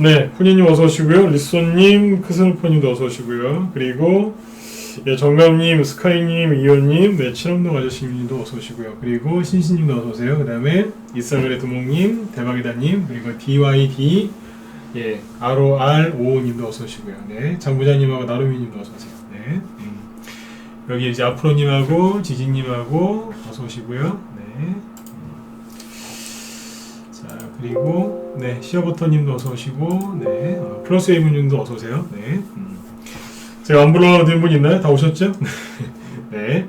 네, 훈이님 어서 오시고요. 리소님, 크스누퍼님도 어서 오시고요. 그리고 예, 정감님, 스카이님, 이현님, 네, 친엄동 아저씨님도 어서 오시고요. 그리고 신신님도 어서 오세요. 그 다음에 이썰그레 두목님, 대박이다님, 그리고 DYD, 예, ROR55님도 어서 오시고요. 네, 장부장님하고 나루미님도 어서 오세요. 네, 여기 이제 아프로님하고 지진님하고 어서 오시고요. 네. 그리고 네 시어버터님도 어서 오시고 네 플러스 에이브님도 어서 오세요. 네 제가 안 불러드린 분 있나요? 다 오셨죠? 네.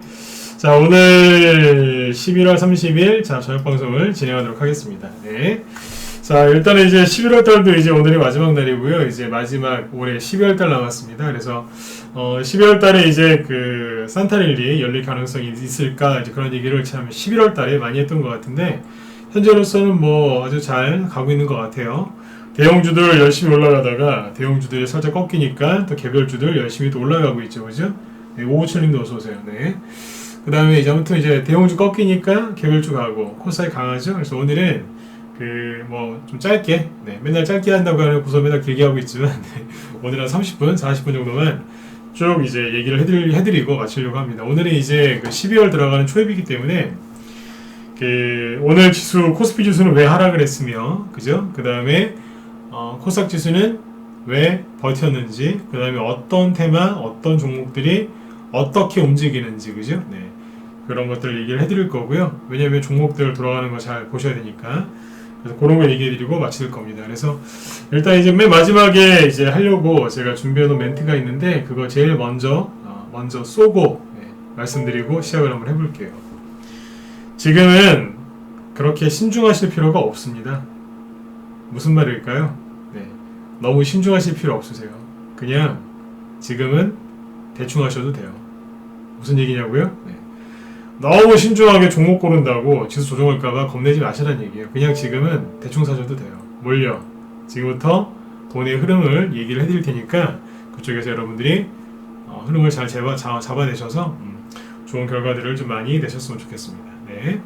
자 오늘 11월 30일 자 저녁 방송을 진행하도록 하겠습니다. 네. 자 일단은 이제 11월 달도 이제 오늘이 마지막 날이고요. 이제 마지막 올해 12월 달 남았습니다. 그래서 12월 달에 이제 그 산타릴리 열릴 가능성이 있을까 이제 그런 얘기를 참 11월 달에 많이 했던 것 같은데. 현재로서는 뭐 아주 잘 가고 있는 것 같아요. 대형주들 열심히 올라가다가 대형주들이 살짝 꺾이니까 또 개별주들 열심히 또 올라가고 있죠, 그죠? 네, 557님도 어서 오세요. 네. 그 다음에 이제 아무튼 이제 대형주 꺾이니까 개별주 가고 코스닥이 강하죠. 그래서 오늘은 그 뭐 좀 짧게, 네, 맨날 짧게 한다고 하고서 맨날 길게 하고 있지만 네, 오늘 한 30분, 40분 정도만 쭉 이제 얘기를 해드리고 마치려고 합니다. 오늘은 이제 그 12월 들어가는 초입이기 때문에. 오늘 지수 코스피 지수는 왜 하락을 했으며 그죠? 그 다음에 코스닥 지수는 왜 버텼는지 그 다음에 어떤 테마 어떤 종목들이 어떻게 움직이는지 그죠? 네. 그런 것들 얘기를 해드릴 거고요. 왜냐하면 종목들 돌아가는 거 잘 보셔야 되니까 그래서 그런 거 얘기해드리고 마칠 겁니다. 그래서 일단 이제 맨 마지막에 이제 하려고 제가 준비해놓은 멘트가 있는데 그거 제일 먼저 쏘고 네, 말씀드리고 시작을 한번 해볼게요. 지금은 그렇게 신중하실 필요가 없습니다. 무슨 말일까요? 네, 너무 신중하실 필요 없으세요. 그냥 지금은 대충 하셔도 돼요. 무슨 얘기냐고요? 네. 너무 신중하게 종목 고른다고 지수 조정할까봐 겁내지 마시라는 얘기예요. 그냥 지금은 대충 사셔도 돼요. 뭘요? 지금부터 돈의 흐름을 얘기를 해드릴 테니까 그쪽에서 여러분들이 흐름을 잘 잡아내셔서 좋은 결과들을 좀 많이 내셨으면 좋겠습니다. 네.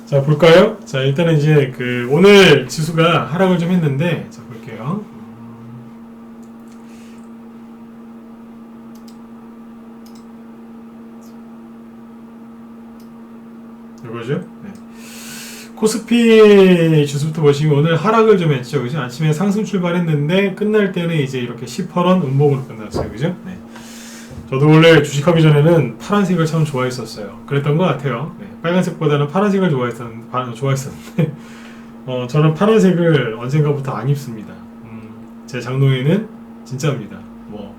자 볼까요? 자 일단은 이제 그 오늘 지수가 하락을 좀 했는데 자 볼게요. 이거죠? 네. 코스피 지수부터 보시면 오늘 하락을 좀 했죠, 그죠? 아침에 상승 출발했는데 끝날 때는 이제 이렇게 18원 음봉으로 끝났어요, 그죠? 네. 저도 원래 주식하기 전에는 파란색을 참 좋아했었어요. 그랬던 것 같아요. 네, 빨간색보다는 파란색을 좋아했었는데 저는 파란색을 언젠가부터 안 입습니다. 제 장롱에는 진짜입니다. 뭐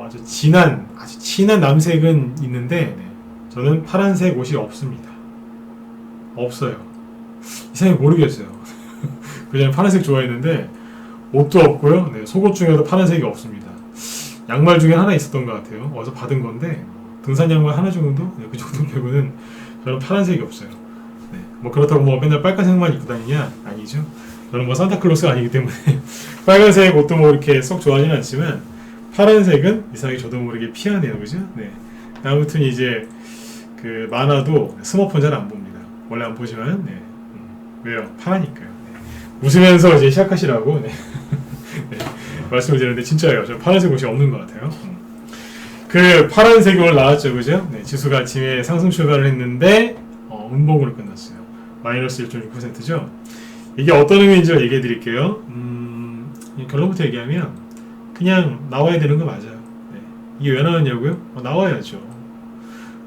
아주 진한 남색은 있는데 네, 저는 파란색 옷이 없습니다. 없어요. 이상하게 모르겠어요. 그냥 파란색 좋아했는데 옷도 없고요. 네, 속옷 중에도 파란색이 없습니다. 양말 중에 하나 있었던 것 같아요. 어디서 받은 건데 등산 양말 하나 정도? 네, 그 정도 빼고는 저는 파란색이 없어요. 네, 뭐 그렇다고 뭐 맨날 빨간색만 입고 다니냐? 아니죠. 저는 뭐 산타클로스가 아니기 때문에 빨간색 옷도 뭐 이렇게 썩 좋아하지는 않지만 파란색은 이상하게 저도 모르게 피하네요, 그죠? 네. 아무튼 이제 그 만화도 스머프는 잘 안 봅니다. 원래 안 보지만 네. 왜요? 파라니까요. 네. 웃으면서 이제 시작하시라고. 네. 네. 말씀을 드렸는데 진짜예요. 저 파란색 옷이 없는 것 같아요. 그 파란색이 오늘 나왔죠, 그죠? 네, 지수가 아침에 상승 출발을 했는데 음봉으로 끝났어요. 마이너스 1.6%죠. 이게 어떤 의미인지 얘기해 드릴게요. 결론부터 얘기하면 그냥 나와야 되는 거 맞아요. 네. 이게 왜 나왔냐고요? 나와야죠.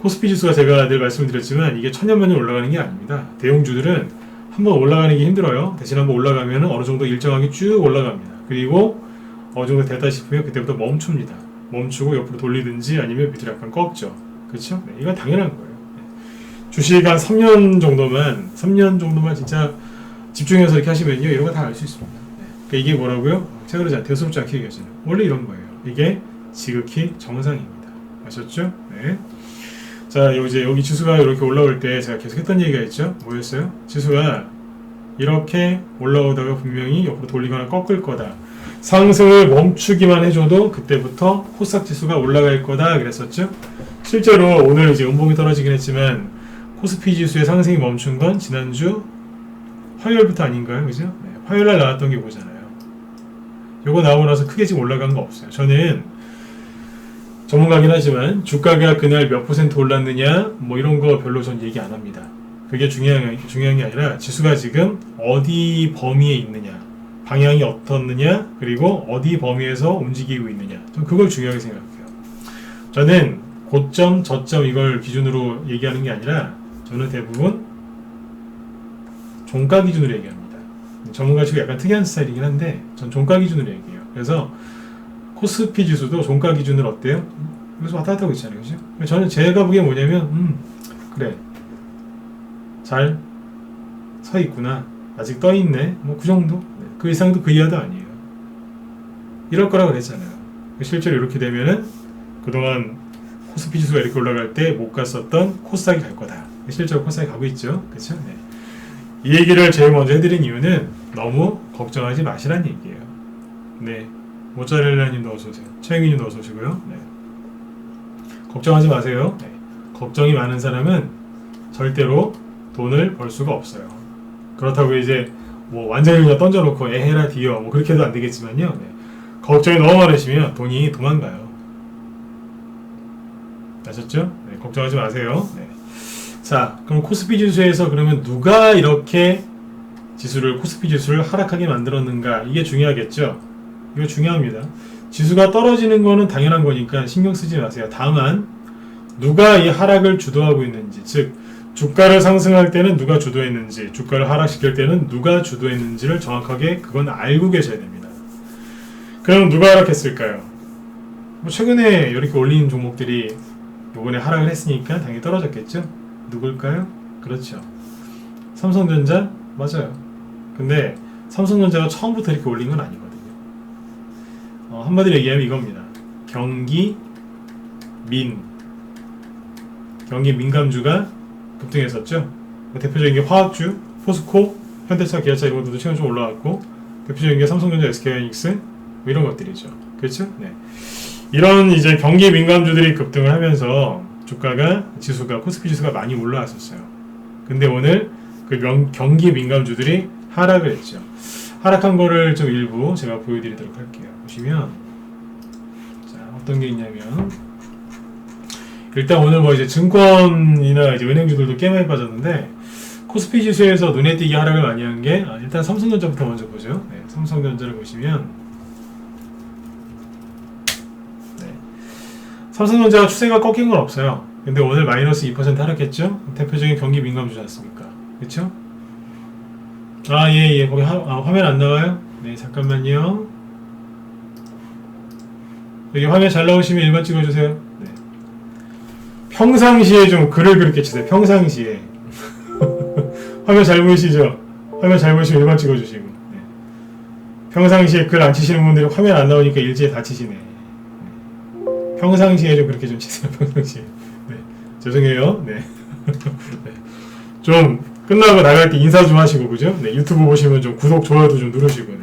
코스피 지수가 제가 늘 말씀드렸지만 이게 천년만년 올라가는 게 아닙니다. 대형주들은 한번 올라가는 게 힘들어요. 대신 한번 올라가면 어느 정도 일정하게 쭉 올라갑니다. 그리고 어느 정도 됐다 싶으면 그때부터 멈춥니다. 멈추고 옆으로 돌리든지 아니면 밑으로 약간 꺾죠. 그렇죠? 네, 이건 당연한 거예요. 네. 주식 한 3년 정도만 진짜 집중해서 이렇게 하시면요. 이런 거 다 알 수 있습니다. 네. 그러니까 이게 뭐라고요? 제가 그러지 않아요. 대수롭지 않게 얘기하잖아요. 원래 이런 거예요. 이게 지극히 정상입니다. 아셨죠? 네. 자, 이제 여기 지수가 이렇게 올라올 때 제가 계속 했던 얘기가 있죠? 뭐였어요? 지수가 이렇게 올라오다가 분명히 옆으로 돌리거나 꺾을 거다. 상승을 멈추기만 해줘도 그때부터 코스닥 지수가 올라갈 거다 그랬었죠. 실제로 오늘 이제 음봉이 떨어지긴 했지만 코스피 지수의 상승이 멈춘 건 지난주 화요일부터 아닌가요, 그죠? 네, 화요일날 나왔던 게 이거잖아요. 요거 나오고 나서 크게 지금 올라간 거 없어요. 저는 전문가긴 하지만 주가가 그날 몇 % 올랐느냐 뭐 이런 거 별로 전 얘기 안 합니다. 그게 중요한 게 아니라 지수가 지금 어디 범위에 있느냐, 방향이 어떻느냐, 그리고 어디 범위에서 움직이고 있느냐, 전 그걸 중요하게 생각해요. 저는 고점, 저점 이걸 기준으로 얘기하는 게 아니라 저는 대부분 종가 기준으로 얘기합니다. 전문가 치고 약간 특이한 스타일이긴 한데 전 종가 기준으로 얘기해요. 그래서 코스피 지수도 종가 기준으로 어때요? 그래서 왔다 갔다 하고 있잖아요. 그죠? 저는 제가 보기엔 뭐냐면 그래 잘 서 있구나, 아직 떠 있네, 뭐 그 정도, 그 이상도 그 이하도 아니에요. 이럴 거라고 그랬잖아요. 실제로 이렇게 되면은 그동안 코스피 지수가 이렇게 올라갈 때 못 갔었던 코스닥이 갈 거다. 실제로 코스닥이 가고 있죠. 그렇죠? 네. 이 얘기를 제일 먼저 해드린 이유는 너무 걱정하지 마시라는 얘기예요. 네, 모짜렐라님도 어서 오세요. 최영희님도 어서 오시고요. 네. 걱정하지 마세요. 네. 걱정이 많은 사람은 절대로 돈을 벌 수가 없어요. 그렇다고 이제 뭐 완전히 그냥 던져놓고 에헤라 디어 뭐 그렇게 해도 안 되겠지만요. 네. 걱정이 너무 많으시면 돈이 도망가요. 아셨죠? 네, 걱정하지 마세요. 네. 자, 그럼 코스피 지수에서 그러면 누가 이렇게 코스피 지수를 하락하게 만들었는가? 이게 중요하겠죠? 이거 중요합니다. 지수가 떨어지는 거는 당연한 거니까 신경 쓰지 마세요. 다만 누가 이 하락을 주도하고 있는지, 즉 주가를 상승할 때는 누가 주도했는지, 주가를 하락시킬 때는 누가 주도했는지를 정확하게 그건 알고 계셔야 됩니다. 그럼 누가 하락했을까요? 뭐 최근에 이렇게 올린 종목들이 요번에 하락을 했으니까 당연히 떨어졌겠죠? 누굴까요? 그렇죠. 삼성전자? 맞아요. 근데 삼성전자가 처음부터 이렇게 올린 건 아니거든요. 한마디로 얘기하면 이겁니다. 경기 민감주가 급등했었죠. 대표적인 게 화학주, 포스코, 현대차, 기아차 이런 것들도 최근 좀 올라왔고, 대표적인 게 삼성전자, SK하이닉스 뭐 이런 것들이죠. 그렇죠? 네. 이런 이제 경기 민감주들이 급등을 하면서 지수가 코스피 지수가 많이 올라왔었어요. 근데 오늘 그 경기 민감주들이 하락을 했죠. 하락한 거를 좀 일부 제가 보여드리도록 할게요. 보시면 자, 어떤 게 있냐면 일단 오늘 뭐 이제 증권이나 이제 은행주들도 꽤 많이 빠졌는데 코스피 지수에서 눈에 띄게 하락을 많이 한 게 일단 삼성전자부터 먼저 보죠. 네, 삼성전자를 보시면 삼성전자가 추세가 꺾인 건 없어요. 근데 오늘 마이너스 2% 하락했죠? 대표적인 경기 민감주지 않습니까? 그쵸? 예. 거기 화면 안 나와요? 네, 잠깐만요. 여기 화면 잘 나오시면 일반 찍어주세요. 네. 평상시에 좀 글을 그렇게 치세요. 평상시에. 화면 잘 보이시죠? 화면 잘 보이시면 일반 찍어주시고. 네. 평상시에 글 안 치시는 분들이 화면 안 나오니까 일제히 다 치시네. 평상시에 좀 그렇게 좀 치세요. 평상시에. 네. 죄송해요. 네. 네. 좀 끝나고 나갈 때 인사 좀 하시고, 그죠? 네. 유튜브 보시면 좀 구독, 좋아요도 좀 누르시고, 네.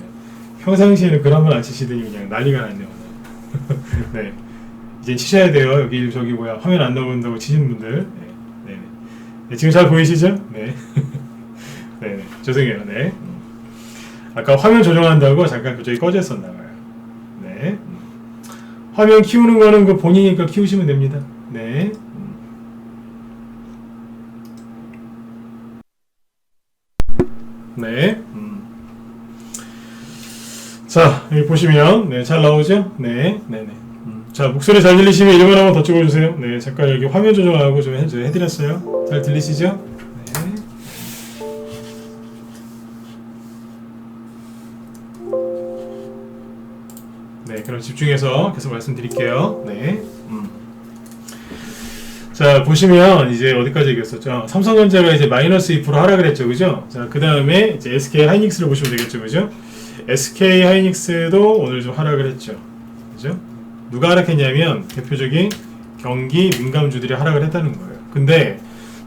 평상시에는 글 한 번 안 치시더니 그냥 난리가 났네요. 네. 이제 치셔야 돼요. 여기, 저기, 화면 안 나온다고 치시는 분들. 네. 네. 네. 지금 잘 보이시죠? 네. 네. 죄송해요. 네. 아까 화면 조정한다고 잠깐 그쪽이 꺼졌었나 봐요. 네. 화면 키우는 거는 그 본인이니까 키우시면 됩니다. 네. 네. 자, 여기 보시면, 네, 잘 나오죠? 네. 네네. 자, 목소리 잘 들리시면 이름을 한번 더 찍어주세요. 네, 잠깐 여기 화면 조정하고 좀 해드렸어요. 잘 들리시죠? 네. 네, 그럼 집중해서 계속 말씀드릴게요. 네. 자, 보시면 이제 어디까지 얘기했었죠? 삼성전자가 이제 마이너스 2% 하락을 했죠, 그죠? 자, 그 다음에 이제 SK 하이닉스를 보시면 되겠죠, 그죠? SK 하이닉스도 오늘 좀 하락을 했죠, 그죠? 누가 하락했냐면 대표적인 경기 민감주들이 하락을 했다는 거예요. 근데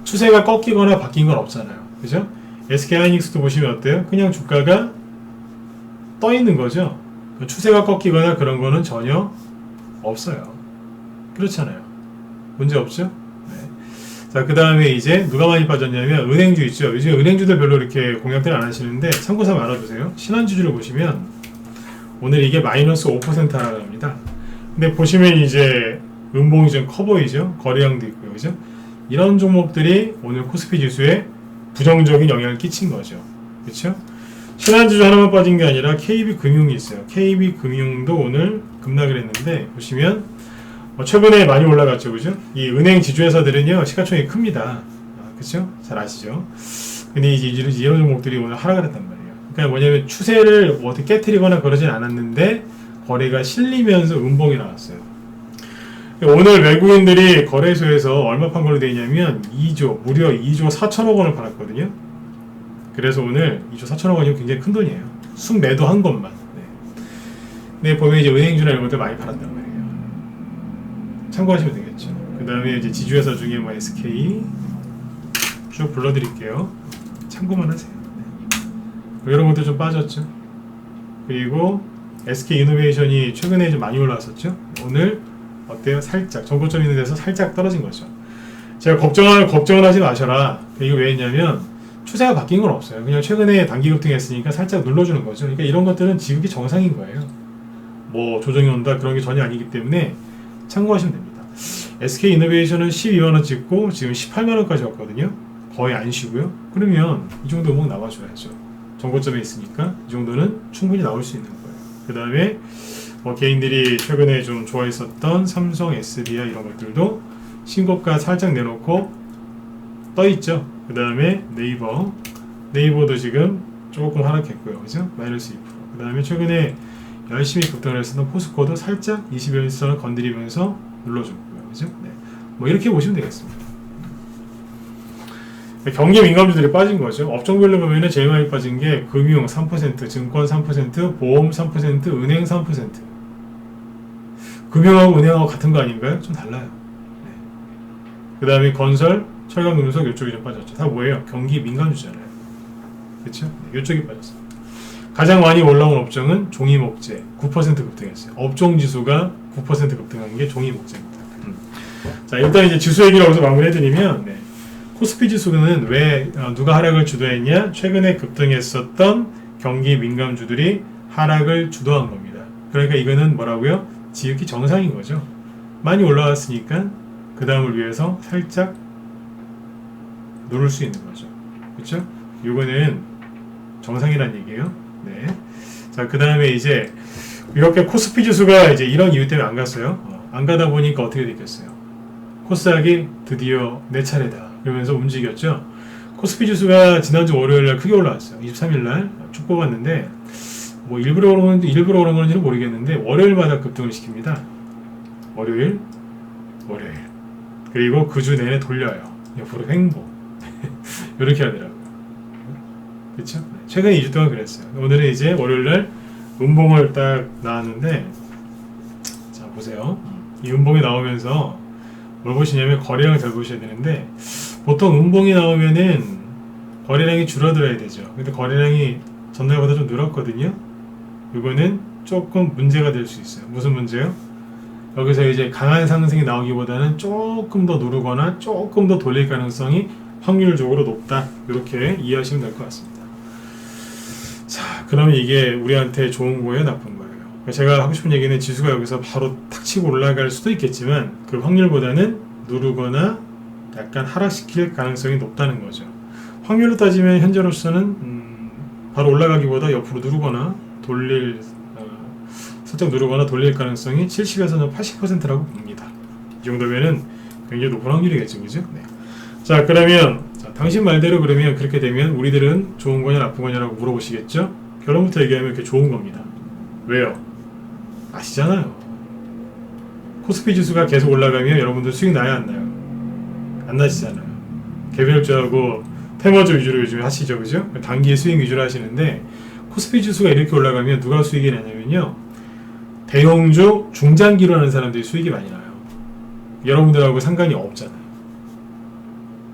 추세가 꺾이거나 바뀐 건 없잖아요, 그죠? SK 하이닉스도 보시면 어때요? 그냥 주가가 떠 있는 거죠. 추세가 꺾이거나 그런 거는 전혀 없어요. 그렇잖아요. 문제 없죠? 네. 자, 그 다음에 이제 누가 많이 빠졌냐면 은행주 있죠. 요즘 은행주들 별로 이렇게 공략들 안 하시는데 참고삼아 알아두세요. 신한주주를 보시면 오늘 이게 마이너스 5% 하락합니다. 근데 보시면 이제 음봉이 좀 커 보이죠. 거래량도 있고요, 그죠? 이런 종목들이 오늘 코스피 지수에 부정적인 영향을 끼친 거죠. 그렇죠? 신한주주 하나만 빠진 게 아니라 KB금융이 있어요. KB금융도 오늘 급락을 했는데 보시면 최근에 많이 올라갔죠, 그죠? 이 은행 지주회사들은요 시가총액이 큽니다. 그렇죠? 잘 아시죠? 근데 이제 이런 종목들이 오늘 하락을 했단 말이에요. 그러니까 뭐냐면 추세를 뭐 어떻게 깨트리거나 그러진 않았는데 거래가 실리면서 음봉이 나왔어요. 오늘 외국인들이 거래소에서 얼마 판 걸로 되어 있냐면 무려 2조 4천억 원을 팔았거든요. 그래서 오늘 2조 4천억 원이면 굉장히 큰 돈이에요. 순매도 한 것만. 네, 보면 이제 은행주나 이런 것들 많이 팔았단 말이에요. 참고하시면 되겠죠. 그 다음에 이제 지주회사 중에 뭐 SK 쭉 불러드릴게요. 참고만 하세요. 네. 이런 것들 좀 빠졌죠. 그리고 SK 이노베이션이 최근에 좀 많이 올라왔었죠. 오늘 어때요? 살짝 정고점 있는 데서 살짝 떨어진 거죠. 제가 걱정을 하지 마셔라. 이거 왜 했냐면 추세가 바뀐 건 없어요. 그냥 최근에 단기 급등했으니까 살짝 눌러주는 거죠. 그러니까 이런 것들은 지극히 정상인 거예요. 뭐 조정이 온다 그런 게 전혀 아니기 때문에 참고하시면 됩니다. SK 이노베이션은 12만원 찍고 지금 18만원까지 왔거든요. 거의 안 쉬고요. 그러면 이 정도 음악 나와줘야죠. 정고점에 있으니까 이 정도는 충분히 나올 수 있는 거예요. 그 다음에 뭐 개인들이 최근에 좀 좋아했었던 삼성, SDI 이런 것들도 신고가 살짝 내놓고 떠있죠. 그 다음에 네이버도 지금 조금 하락했고요. 그죠? 마이너스 2%. 그 다음에 최근에 열심히 급등을 했었던 포스코도 살짝 21선을 건드리면서 눌러줬고요. 그죠? 네. 뭐 이렇게 보시면 되겠습니다. 경기 민감주들이 빠진 거죠. 업종별로 보면 제일 많이 빠진 게 금융 3%, 증권 3%, 보험 3%, 은행 3%. 금융하고 은행하고 같은 거 아닌가요? 좀 달라요. 네. 그 다음에 건설, 철강, 금속 이쪽이 좀 빠졌죠. 다 뭐예요? 경기 민감주잖아요. 그렇죠? 네, 이쪽이 빠졌어요. 가장 많이 올라온 업종은 종이목재 9% 급등했어요. 업종 지수가 9% 급등한 게 종이목재입니다. 자, 일단 이제 지수 얘기를 여기서 마무리해드리면 네. 코스피 지수는 왜 누가 하락을 주도했냐? 최근에 급등했었던 경기 민감주들이 하락을 주도한 겁니다. 그러니까 이거는 뭐라고요? 지극히 정상인 거죠. 많이 올라왔으니까 그 다음을 위해서 살짝 누를 수 있는 거죠. 그렇죠? 이거는 정상이란 얘기예요. 네. 자, 그 다음에 이제 이렇게 코스피 지수가 이제 이런 이유 때문에 안 갔어요. 안 가다 보니까 어떻게 됐겠어요? 코스닥이 드디어 내 차례다. 그러면서 움직였죠. 코스피 지수가 지난주 월요일날 크게 올라왔어요. 23일날 쭉 뽑았는데 뭐 일부러 그런 건지는 모르겠는데 월요일마다 급등을 시킵니다. 월요일 그리고 그 주 내내 돌려요. 옆으로 횡보 이렇게 하더라고요. 그렇죠? 최근 2주 동안 그랬어요. 오늘은 이제 월요일날 음봉을 딱 나왔는데 자 보세요. 이 음봉이 나오면서 뭘 보시냐면 거래량을 잘 보셔야 되는데 보통 음봉이 나오면은 거래량이 줄어들어야 되죠. 근데 거래량이 전날보다 좀 늘었거든요. 이거는 조금 문제가 될 수 있어요. 무슨 문제요? 여기서 이제 강한 상승이 나오기보다는 조금 더 누르거나 조금 더 돌릴 가능성이 확률적으로 높다. 이렇게 이해하시면 될 것 같습니다. 자, 그러면 이게 우리한테 좋은 거예요, 나쁜 거예요? 제가 하고 싶은 얘기는 지수가 여기서 바로 탁 치고 올라갈 수도 있겠지만 그 확률보다는 누르거나 약간 하락시킬 가능성이 높다는 거죠. 확률로 따지면 현재로서는 바로 올라가기보다 옆으로 누르거나 살짝 누르거나 돌릴 가능성이 70에서 80%라고 봅니다. 이 정도면은 굉장히 높은 확률이겠죠, 그죠? 네. 자, 그러면 당신 말대로 그러면 그렇게 되면 우리들은 좋은 거냐 나쁜 거냐라고 물어보시겠죠? 결론부터 얘기하면 이렇게 좋은 겁니다. 왜요? 아시잖아요. 코스피 지수가 계속 올라가면 여러분들 수익 나요, 안 나요? 안 나시잖아요. 개별주하고 테마주 위주로 요즘 하시죠, 그죠? 단기 수익 위주로 하시는데 코스피 지수가 이렇게 올라가면 누가 수익이 나냐면요, 대형주 중장기로 하는 사람들이 수익이 많이 나요. 여러분들하고 상관이 없잖아요.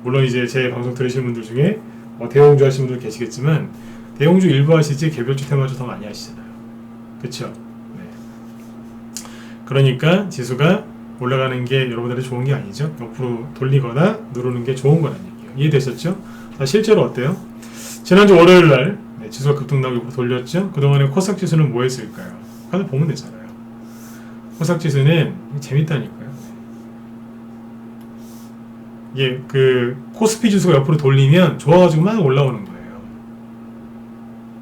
물론 이제 제 방송 들으시는 분들 중에 대형주 하시는 분들 계시겠지만 대형주 일부 하시지 개별주 테마주 더 많이 하시잖아요. 그쵸? 네. 그러니까 지수가 올라가는 게 여러분들이 좋은 게 아니죠. 옆으로 돌리거나 누르는 게 좋은 거라는 얘기예요. 이해되셨죠? 자, 실제로 어때요? 지난주 월요일날 지수가 급등 나오고 옆으로 돌렸죠? 그동안에 코스닥 지수는 뭐 했을까요? 가서 보면 되잖아요. 코스닥 지수는 재밌다니까요. 이게 그 코스피 지수가 옆으로 돌리면 좋아가지고 막 올라오는 거예요.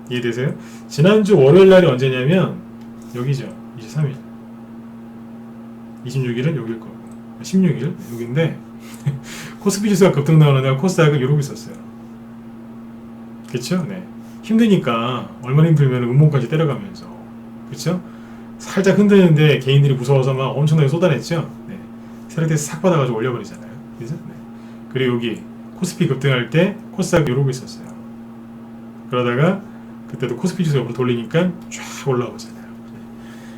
이해되세요? 지난주 월요일날이 언제냐면 여기죠. 23일 26일은 여길 거고 16일 여기인데 코스피 지수가 급등 나오는 날 코스닥은 이러고 있었어요. 그쵸? 네. 힘드니까 얼마나 힘들면 음봉까지 때려가면서 그쵸? 살짝 흔드는데 개인들이 무서워서 막 엄청나게 쏟아냈죠? 네. 세력대에서 싹 받아가지고 올려버리잖아요. 그죠? 네. 그리고 여기 코스피 급등할 때 코스닥이 이러고 있었어요. 그러다가 그때도 코스피 지수 옆으로 돌리니까 쫙 올라오잖아요.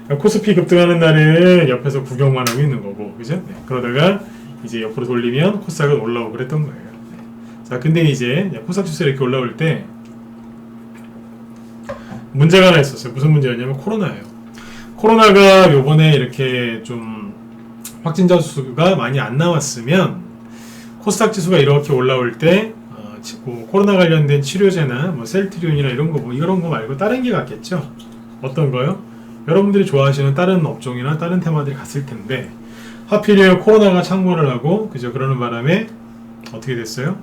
네. 코스피 급등하는 날은 옆에서 구경만 하고 있는 거고, 그죠? 네. 그러다가 이제 옆으로 돌리면 코스닥은 올라오고 그랬던 거예요. 네. 자, 근데 이제 코스닥 지수 이렇게 올라올 때 문제가 하나 있었어요. 무슨 문제였냐면 코로나예요. 코로나가 요번에 이렇게 좀 확진자 수가 많이 안 나왔으면 코스닥 지수가 이렇게 올라올 때 코로나 관련된 치료제나 뭐 셀트리온이나 이런 거 뭐 이런 거 말고 다른 게 갔겠죠. 어떤 거요? 여러분들이 좋아하시는 다른 업종이나 다른 테마들이 갔을 텐데 하필이면 코로나가 창궐을 하고 그죠? 그러는 바람에 어떻게 됐어요?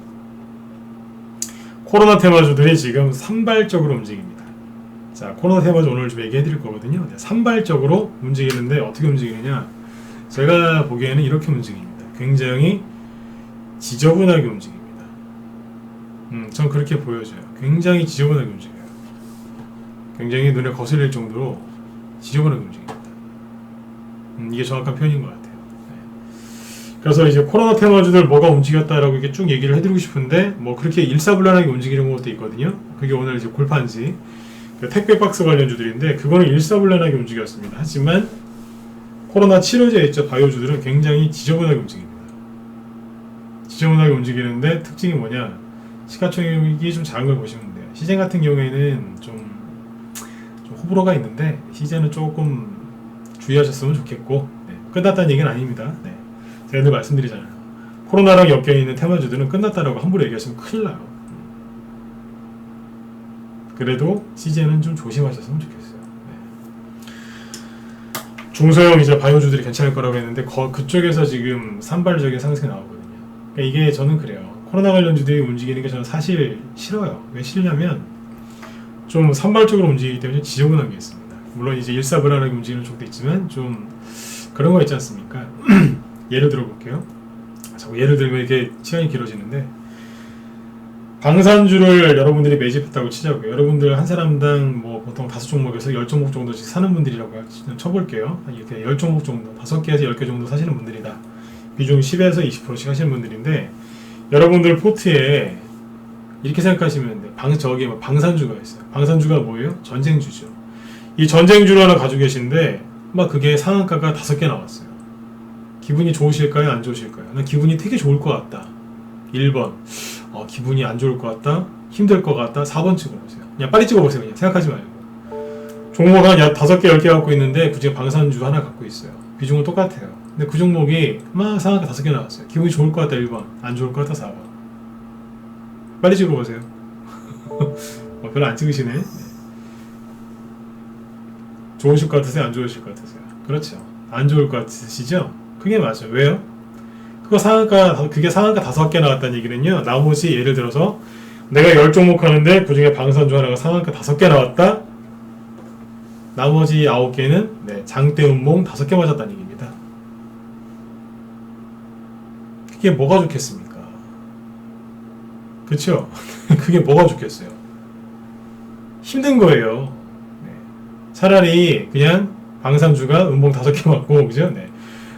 코로나 테마주들이 지금 산발적으로 움직입니다. 자, 코로나 테마주 오늘 좀 얘기해 드릴 거거든요. 산발적으로 움직이는데 어떻게 움직이느냐? 제가 보기에는 이렇게 움직입니다. 굉장히 지저분하게 움직입니다. 전 그렇게 보여져요. 굉장히 지저분하게 움직여요. 굉장히 눈에 거슬릴 정도로 지저분하게 움직입니다. 이게 정확한 표현인 것 같아요. 네. 그래서 이제 코로나 테마주들 뭐가 움직였다라고 이렇게 쭉 얘기를 해드리고 싶은데 뭐 그렇게 일사불란하게 움직이는 것도 있거든요. 그게 오늘 이제 골판지 택배 박스 관련주들인데 그거는 일사불란하게 움직였습니다. 하지만 코로나 치료제 있죠. 바이오주들은 굉장히 지저분하게 움직입니다. 지저분하게 움직이는데 특징이 뭐냐? 시가총액이 좀 작은 걸 보시면 돼요. 시젠 같은 경우에는 좀 호불호가 있는데 시젠은 조금 주의하셨으면 좋겠고 네. 끝났다는 얘기는 아닙니다. 네. 제가 늘 말씀드리잖아요. 코로나랑 엮여있는 테마주들은 끝났다라고 함부로 얘기하시면 큰일 나요. 그래도 시젠은 좀 조심하셨으면 좋겠어요. 네. 중소형 이제 바이오주들이 괜찮을 거라고 했는데 그쪽에서 지금 산발적인 상승이 나오거든요. 그러니까 이게 저는 그래요. 코로나 관련주들이 움직이는 게 저는 사실 싫어요. 왜 싫냐면 좀 산발적으로 움직이기 때문에 지저분한 게 있습니다. 물론 이제 일사불란하게 움직이는 쪽도 있지만 좀 그런 거 있지 않습니까? 예를 들어 볼게요. 자꾸 예를 들면 이렇게 시간이 길어지는데 방산주를 여러분들이 매집했다고 치자고요. 여러분들 한 사람당 뭐 보통 5종목에서 10종목 정도씩 사는 분들이라고 쳐볼게요. 이렇게 10종목 정도, 5개에서 10개 정도 사시는 분들이다. 비중 10에서 20%씩 하시는 분들인데 여러분들 포트에 이렇게 생각하시면 돼요. 저기 방산주가 있어요. 방산주가 뭐예요? 전쟁주죠. 이 전쟁주를 하나 가지고 계신데 막 그게 상한가가 5개 나왔어요. 기분이 좋으실까요? 안 좋으실까요? 난 기분이 되게 좋을 것 같다. 1번 기분이 안 좋을 것 같다. 힘들 것 같다. 4번 찍어보세요. 그냥 빨리 찍어보세요. 그냥 생각하지 말고. 종목 한 5개, 10개 갖고 있는데 그중에 방산주 하나 갖고 있어요. 비중은 똑같아요. 근데 그 종목이 막 상한가 5개 나왔어요. 기분이 좋을 것 같다 1번, 안 좋을 것 같다 4번. 빨리 찍어보세요. 별로 안 찍으시네. 네. 좋으실 것 같으세요? 안 좋으실 것 같으세요? 그렇죠. 안 좋을 것 같으시죠? 그게 맞아요. 왜요? 그게 상한가 5개 나왔다는 얘기는요. 나머지 예를 들어서 내가 10종목 하는데 그 중에 방산주 하나가 상한가 5개 나왔다. 나머지 9개는 네, 장대 음봉 5개 맞았다는 얘기입니다. 그게 뭐가 좋겠습니까? 그쵸? 그게 뭐가 좋겠어요? 힘든 거예요. 네. 차라리 그냥 방산주가 음봉 5개 맞고, 그죠? 네.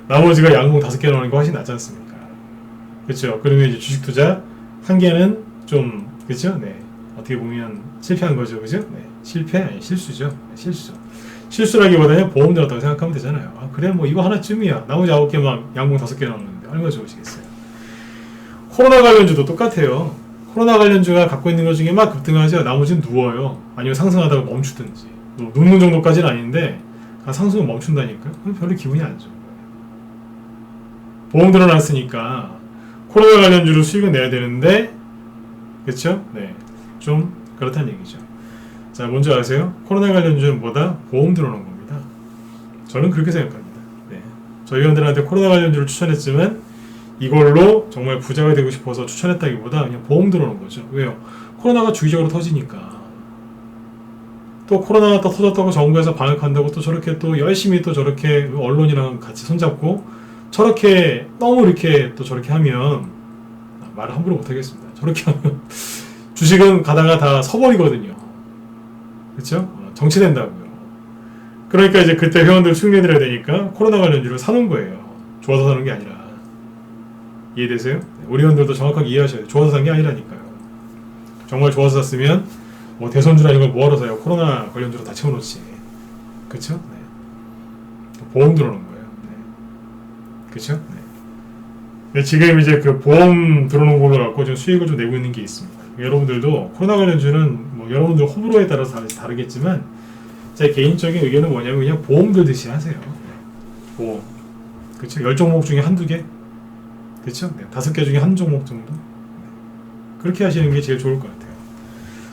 나머지가 양봉 5개 나오는 거 훨씬 낫지 않습니까? 그쵸? 그러면 이제 주식 투자 한 개는 좀, 그쵸? 네. 어떻게 보면 실패한 거죠. 그죠? 네. 실패? 아니, 실수죠. 네, 실수. 실수라기보다는 보험 들었다고 생각하면 되잖아요. 아, 그래, 뭐 이거 하나쯤이야. 나머지 9개 막 양봉 5개 나오는데 얼마나 좋으시겠어요? 코로나 관련주도 똑같아요. 코로나 관련주가 갖고 있는 것 중에 막 급등하죠. 나머지는 누워요. 아니면 상승하다가 멈추든지. 눕는 정도까지는 아닌데 상승은 멈춘다니까요. 별로 기분이 안 좋은 거예요. 보험 들어놨으니까 코로나 관련주로 수익은 내야 되는데, 그쵸? 네. 좀 그렇다는 얘기죠. 자, 먼저 아세요? 코로나 관련주는 뭐다? 보험 들어놓은 겁니다. 저는 그렇게 생각합니다. 네. 저희 회원들한테 코로나 관련주를 추천했지만 이걸로 정말 부자가 되고 싶어서 추천했다기보다 그냥 보험 들어놓은 거죠. 왜요? 코로나가 주기적으로 터지니까. 또 코로나가 또 터졌다고 정부에서 방역한다고 또 저렇게 또 열심히 또 저렇게 언론이랑 같이 손잡고 저렇게 너무 이렇게 또 저렇게 하면 말을 함부로 못하겠습니다. 저렇게 하면 주식은 가다가 다 서버리거든요. 그렇죠? 정치된다고요. 그러니까 이제 그때 회원들 수익내드려야 되니까 코로나 관련주를 사놓은 거예요. 좋아서 사는 게 아니라. 이해되세요? 우리 회원들도 정확하게 이해하셔야 돼요. 좋아서 산 게 아니라니까요. 정말 좋아서 샀으면 뭐 대선주나 이런 걸 뭐하러 사요? 코로나 관련주로 다 채워놓지. 그쵸? 네. 보험 들어놓은 거예요. 네. 그쵸? 네. 근데 지금 이제 그 보험 들어놓은 걸로 갖고 좀 수익을 좀 내고 있는 게 있습니다. 여러분들도 코로나 관련주는 뭐 여러분들 호불호에 따라서 다르겠지만 제 개인적인 의견은 뭐냐면 그냥 보험 들듯이 하세요. 보험. 그쵸? 10종목 중에 한두 개? 그쵸? 네. 5개 중에 한 종목 정도? 네. 그렇게 하시는 게 제일 좋을 것 같아요.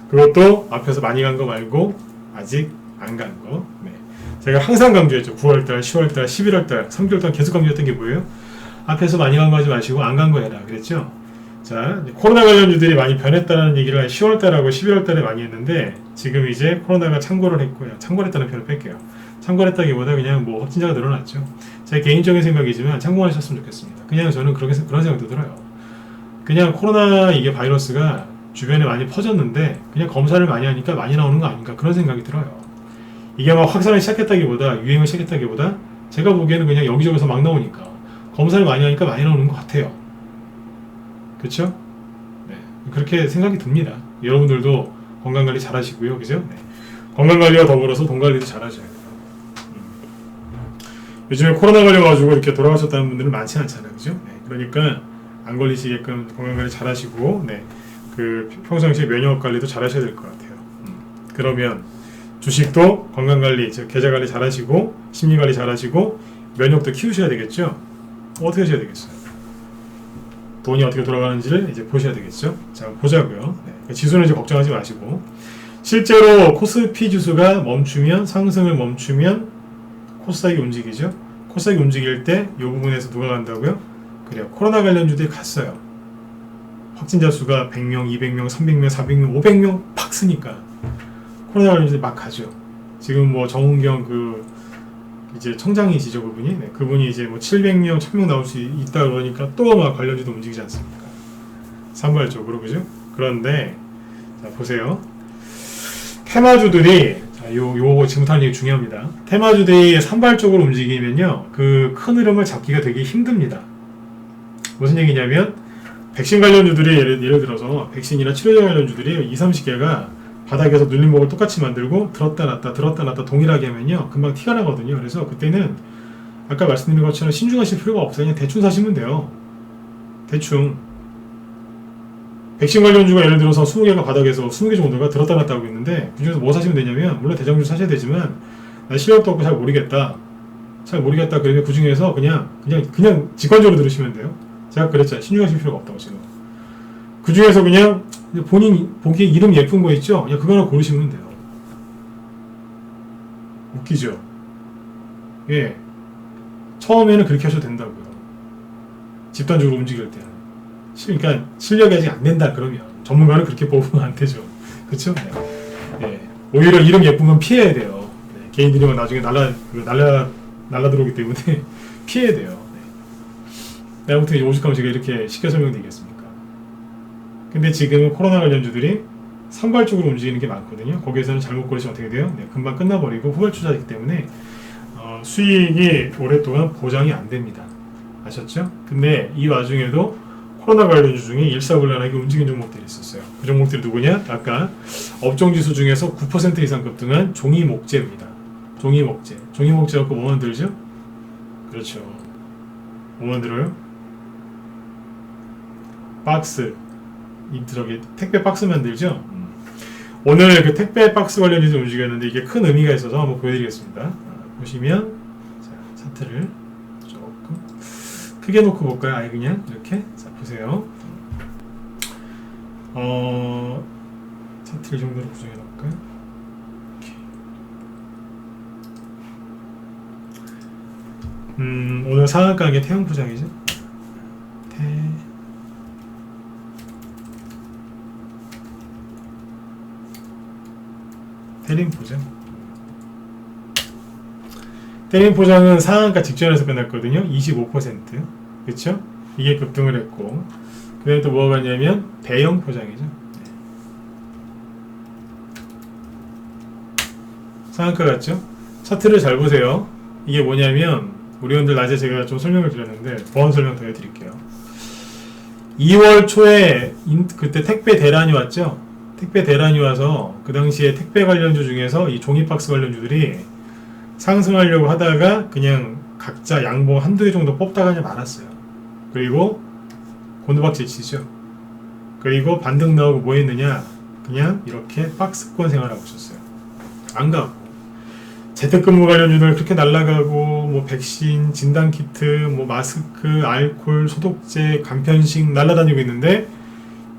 그것도 앞에서 많이 간 거 말고 아직 안 간 거. 네. 제가 항상 강조했죠. 9월달, 10월달, 11월달, 3개월달 계속 강조했던 게 뭐예요? 앞에서 많이 간 거 하지 마시고 안 간 거 해라. 그랬죠? 자, 코로나 관련주들이 많이 변했다는 얘기를 10월달하고 11월달에 많이 했는데 지금 이제 코로나가 창궐을 했고요. 창궐했다는 표현을 뺄게요. 창궐했다기보다 그냥 뭐 확진자가 늘어났죠. 제 개인적인 생각이지만 참고하셨으면 좋겠습니다. 그냥 저는 그런 생각도 들어요. 그냥 코로나 이게 바이러스가 주변에 많이 퍼졌는데 그냥 검사를 많이 하니까 많이 나오는 거 아닌가 그런 생각이 들어요. 이게 막 확산을 시작했다기보다 유행을 시작했다기보다 제가 보기에는 그냥 여기저기서 막 나오니까 검사를 많이 하니까 많이 나오는 것 같아요. 그쵸? 네. 그렇게 생각이 듭니다. 여러분들도 건강관리 잘 하시고요. 그죠? 네. 건강관리와 더불어서 돈관리도 잘 하셔야 돼요. 요즘에 코로나 걸려가지고 이렇게 돌아가셨다는 분들은 많지 않잖아요. 그죠? 네. 그러니까 안 걸리시게끔 건강관리 잘 하시고, 네. 그 평상시에 면역 관리도 잘 하셔야 될 것 같아요. 그러면 주식도 건강관리, 즉 계좌관리 잘 하시고, 심리관리 잘 하시고, 면역도 키우셔야 되겠죠? 어떻게 하셔야 되겠어요? 돈이 어떻게 돌아가는지를 이제 보셔야 되겠죠? 자, 보자고요. 네. 지수는 이제 걱정하지 마시고, 실제로 코스피 지수가 멈추면, 상승을 멈추면 코스닥이 움직이죠? 코스닥이 움직일 때 이 부분에서 누가 간다고요? 그래요. 코로나 관련주들이 갔어요. 확진자 수가 100명, 200명, 300명, 400명, 500명 팍 쓰니까 코로나 관련주들이 막 가죠. 지금 뭐 정은경 그 이제 청장이시죠, 그분이? 네, 그분이 이제 뭐 700명, 1000명 나올 수 있다 그러니까 또 막 관련주도 움직이지 않습니까? 산발적으로, 그죠? 그런데 자, 보세요. 테마주들이 요거 지금부터 하는 얘기 중요합니다. 테마주들이 산발적으로 움직이면요, 그 큰 흐름을 잡기가 되게 힘듭니다. 무슨 얘기냐면 백신 관련주들이 예를 들어서 백신이나 치료제 관련주들이 20-30개가 바닥에서 눌림목을 똑같이 만들고 들었다 놨다 동일하게 하면요 금방 티가 나거든요. 그래서 그때는 아까 말씀드린 것처럼 신중하실 필요가 없어요. 그냥 대충 사시면 돼요. 대충. 백신 관련주가 예를 들어서 20개가 바닥에서 20개 정도가 들었다 놨다 하고 있는데 그중에서 뭐 사시면 되냐면, 물론 대장주 사셔야 되지만 나 실력도 없고 잘 모르겠다 그러면 그 중에서 그냥 직관적으로 들으시면 돼요. 제가 그랬잖아요. 신중하실 필요가 없다고. 지금 그 중에서 그냥 본인 보기에 이름 예쁜 거 있죠? 그냥 그거 하나 고르시면 돼요. 웃기죠? 예. 처음에는 그렇게 하셔도 된다고요. 집단적으로 움직일 때는. 그러니까 실력이 아직 안 된다 그러면 전문가는 그렇게 뽑으면 안 되죠. 그쵸? 네. 예. 오히려 이름 예쁜 건 피해야 돼요. 네. 개인들이 나중에 날라 들어오기 때문에 피해야 돼요. 네. 아무튼 오죽하면 제가 이렇게 쉽게 설명드리겠습니까? 근데 지금은 코로나 관련주들이 산발적으로 움직이는 게 많거든요. 거기에서는 잘못 고르시면 어떻게 돼요? 네, 금방 끝나버리고 후발주자이기 때문에 수익이 오랫동안 보장이 안 됩니다. 아셨죠? 근데 이 와중에도 코로나 관련주 중에 일사불란하게 움직인 종목들이 있었어요. 그 종목들이 누구냐? 아까 업종지수 중에서 9% 이상 급등한 종이목재입니다. 종이목재 갖고 뭐 만들죠? 그렇죠. 뭐 만들어요? 박스. 저기 택배 박스 만들죠? 오늘 그 택배 박스 관련해서 움직였는데 이게 큰 의미가 있어서 한번 보여드리겠습니다. 보시면 자, 차트를 조금 크게 놓고 볼까요? 아예 그냥 이렇게. 자, 보세요. 차트 이 정도로 구성해 놓을까요? 오늘 상한가 한 게 태형 포장이죠? 테림 포장. 테림 포장은 상한가 직전에서 끝났거든요. 25%. 그쵸? 이게 급등을 했고, 그 다음에 또 뭐가 있냐면 대형 포장이죠. 상한가 같죠? 차트를 잘 보세요. 이게 뭐냐면 우리 분들 낮에 제가 좀 설명을 드렸는데 보완 설명 더 해드릴게요. 2월 초에 그때 택배 대란이 왔죠? 택배 대란이 와서 그 당시에 택배 관련주 중에서 이 종이박스 관련주들이 상승하려고 하다가 그냥 각자 양봉 한두 개 정도 뽑다가 그냥 말았어요. 그리고 곤두박질 치죠. 그리고 반등 나오고 뭐 했느냐? 그냥 이렇게 박스권 생활하고 있었어요. 안 가고. 재택근무 관련주들 그렇게 날라가고, 뭐 백신, 진단키트, 뭐 마스크, 알코올, 소독제, 간편식 날라다니고 있는데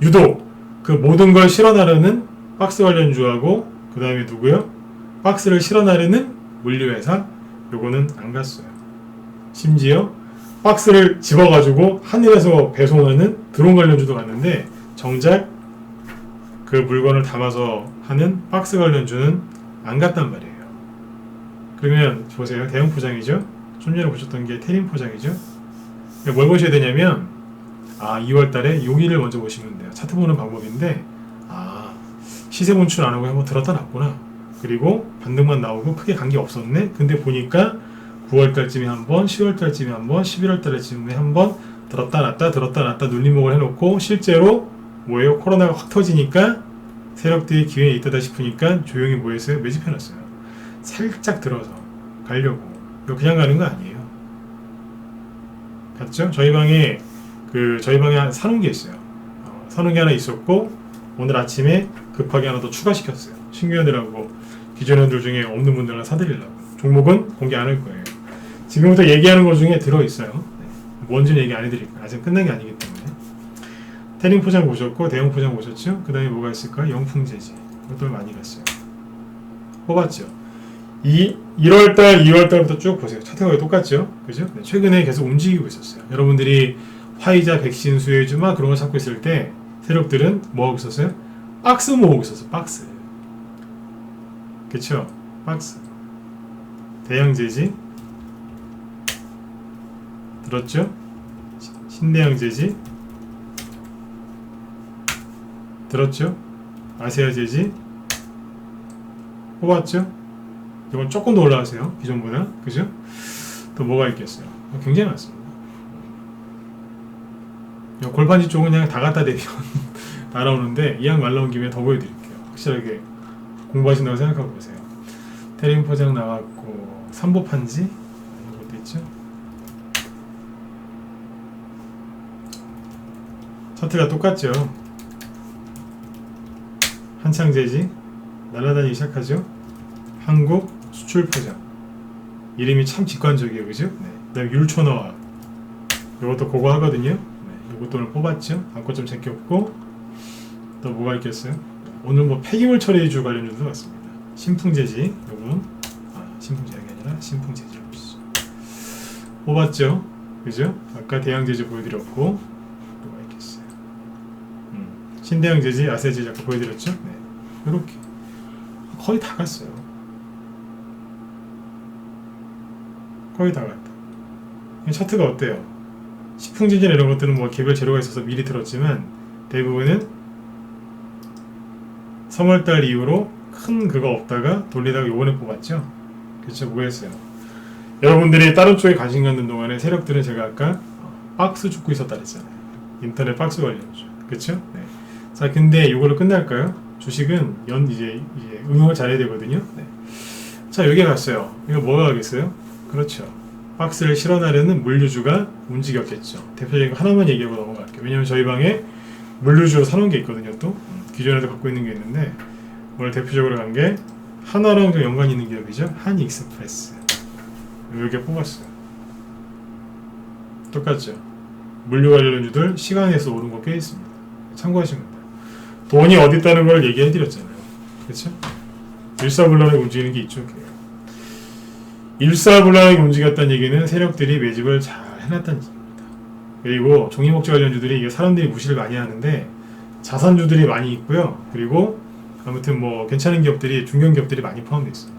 유독 그 모든 걸 실어 나르는 박스 관련주하고 그 다음에 누구요? 박스를 실어 나르는 물류회사, 요거는 안 갔어요. 심지어 박스를 집어가지고 하늘에서 배송하는 드론 관련주도 갔는데 정작 그 물건을 담아서 하는 박스 관련주는 안 갔단 말이에요. 그러면 보세요. 대형 포장이죠? 좀 전에 보셨던 게 테림 포장이죠? 뭘 보셔야 되냐면 2월 달에 여기를 먼저 보시면 돼요. 차트 보는 방법인데 시세 분출 안 하고 한번 들었다 놨구나. 그리고 반등만 나오고 크게 간 게 없었네. 근데 보니까 9월 달쯤에 한번, 10월 달쯤에 한번, 11월 달쯤에 한번 들었다 놨다 눌림목을 해놓고 실제로 뭐예요? 코로나가 확 터지니까 세력들이 기회에 있다다 싶으니까 조용히 뭐 했어요? 매집해놨어요. 살짝 들어서 가려고. 이거 그냥 가는 거 아니에요. 갔죠? 저희 방에 사놓은 게 있어요. 사놓은 게 하나 있었고 오늘 아침에 급하게 하나 더 추가시켰어요. 신규 애들하고 기존 애들 중에 없는 분들 하나 사드리려고. 종목은 공개 안 할 거예요. 지금부터 얘기하는 것 중에 들어있어요. 뭔지는 얘기 안 해드릴 거예요. 아직 끝난 게 아니기 때문에. 테림 포장 보셨고 대형 포장 보셨죠? 그 다음에 뭐가 있을까? 영풍재지. 이것도 많이 갔어요. 뽑았죠? 1월달, 2월달부터 쭉 보세요. 차트가 똑같죠? 그죠? 네, 최근에 계속 움직이고 있었어요. 여러분들이 화이자, 백신, 수혜주 막 그런 거 찾고 있을 때 세력들은 뭐 하고 있었어요? 박스 모으고 있었어요. 박스. 그쵸? 박스. 대양재지 들었죠? 신대양재지 들었죠? 아세아재지 뽑았죠? 이건 조금 더 올라가세요. 기존보다. 그죠? 또 뭐가 있겠어요? 굉장히 많습니다. 골판지 쪽은 그냥 다 갖다 대면 날아오는데 이왕 날라온 김에 더 보여드릴게요. 확실하게 공부하신다고 생각하고 보세요. 테림 포장 나왔고 삼보판지 이런 것도 있죠. 차트가 똑같죠. 한창재지 날아다니기 시작하죠. 한국 수출 포장 이름이 참 직관적이에요. 그죠? 네. 그 다음에 율초너와 이것도 그거 하거든요. 네. 이것도 오늘 뽑았죠. 안고점 제꼈고 또 뭐가 있겠어요? 오늘 뭐 폐기물 처리주 관련주도 왔습니다. 신풍재지 요건 신풍재가 아니라 신풍재지로 보시죠. 뽑았죠. 그죠? 아까 대양재지 보여드렸고 뭐가 있겠어요? 신대양재지, 아세재지 아까 보여드렸죠? 네. 요렇게 거의 다 갔어요. 거의 다 갔다. 차트가 어때요? 식품진진 이런 것들은 뭐 개별 재료가 있어서 미리 들었지만 대부분은 3월달 이후로 큰 그거 없다가 돌리다가 요번에 뽑았죠? 그쵸? 뭐 했어요? 여러분들이 다른 쪽에 관심 갖는 동안에 세력들은 제가 아까 박스 줍고 있었다 그랬잖아요. 인터넷 박스 관련주. 그쵸? 네. 자, 근데 이걸로 끝날까요? 주식은 이제 응용을 잘해야 되거든요. 네. 자, 여기 갔어요. 이거 뭐가 가겠어요? 그렇죠. 박스를 실어나르는 물류주가 움직였겠죠. 대표적인 거 하나만 얘기하고 넘어갈게요. 왜냐면 저희 방에 물류주 사놓은 게 있거든요. 또 기존에도 갖고 있는 게 있는데 오늘 대표적으로 간 게 하나랑 좀 연관이 있는 기업이죠. 한익스프레스. 이렇게 뽑았어요. 똑같죠. 물류 관련주들 시간에서 오른 거 꽤 있습니다. 참고하시면 돼요. 돈이 어디 있다는 걸 얘기해드렸잖아요. 그렇죠? 일사불란하게 움직이는 게 이쪽이에요. 일사불란하게 움직였다는 얘기는 세력들이 매집을 잘 해놨다는 얘기입니다. 그리고 종이목재 관련주들이 이게 사람들이 무시를 많이 하는데 자산주들이 많이 있고요. 그리고 아무튼 뭐 괜찮은 기업들이 중견기업들이 많이 포함되어 있습니다.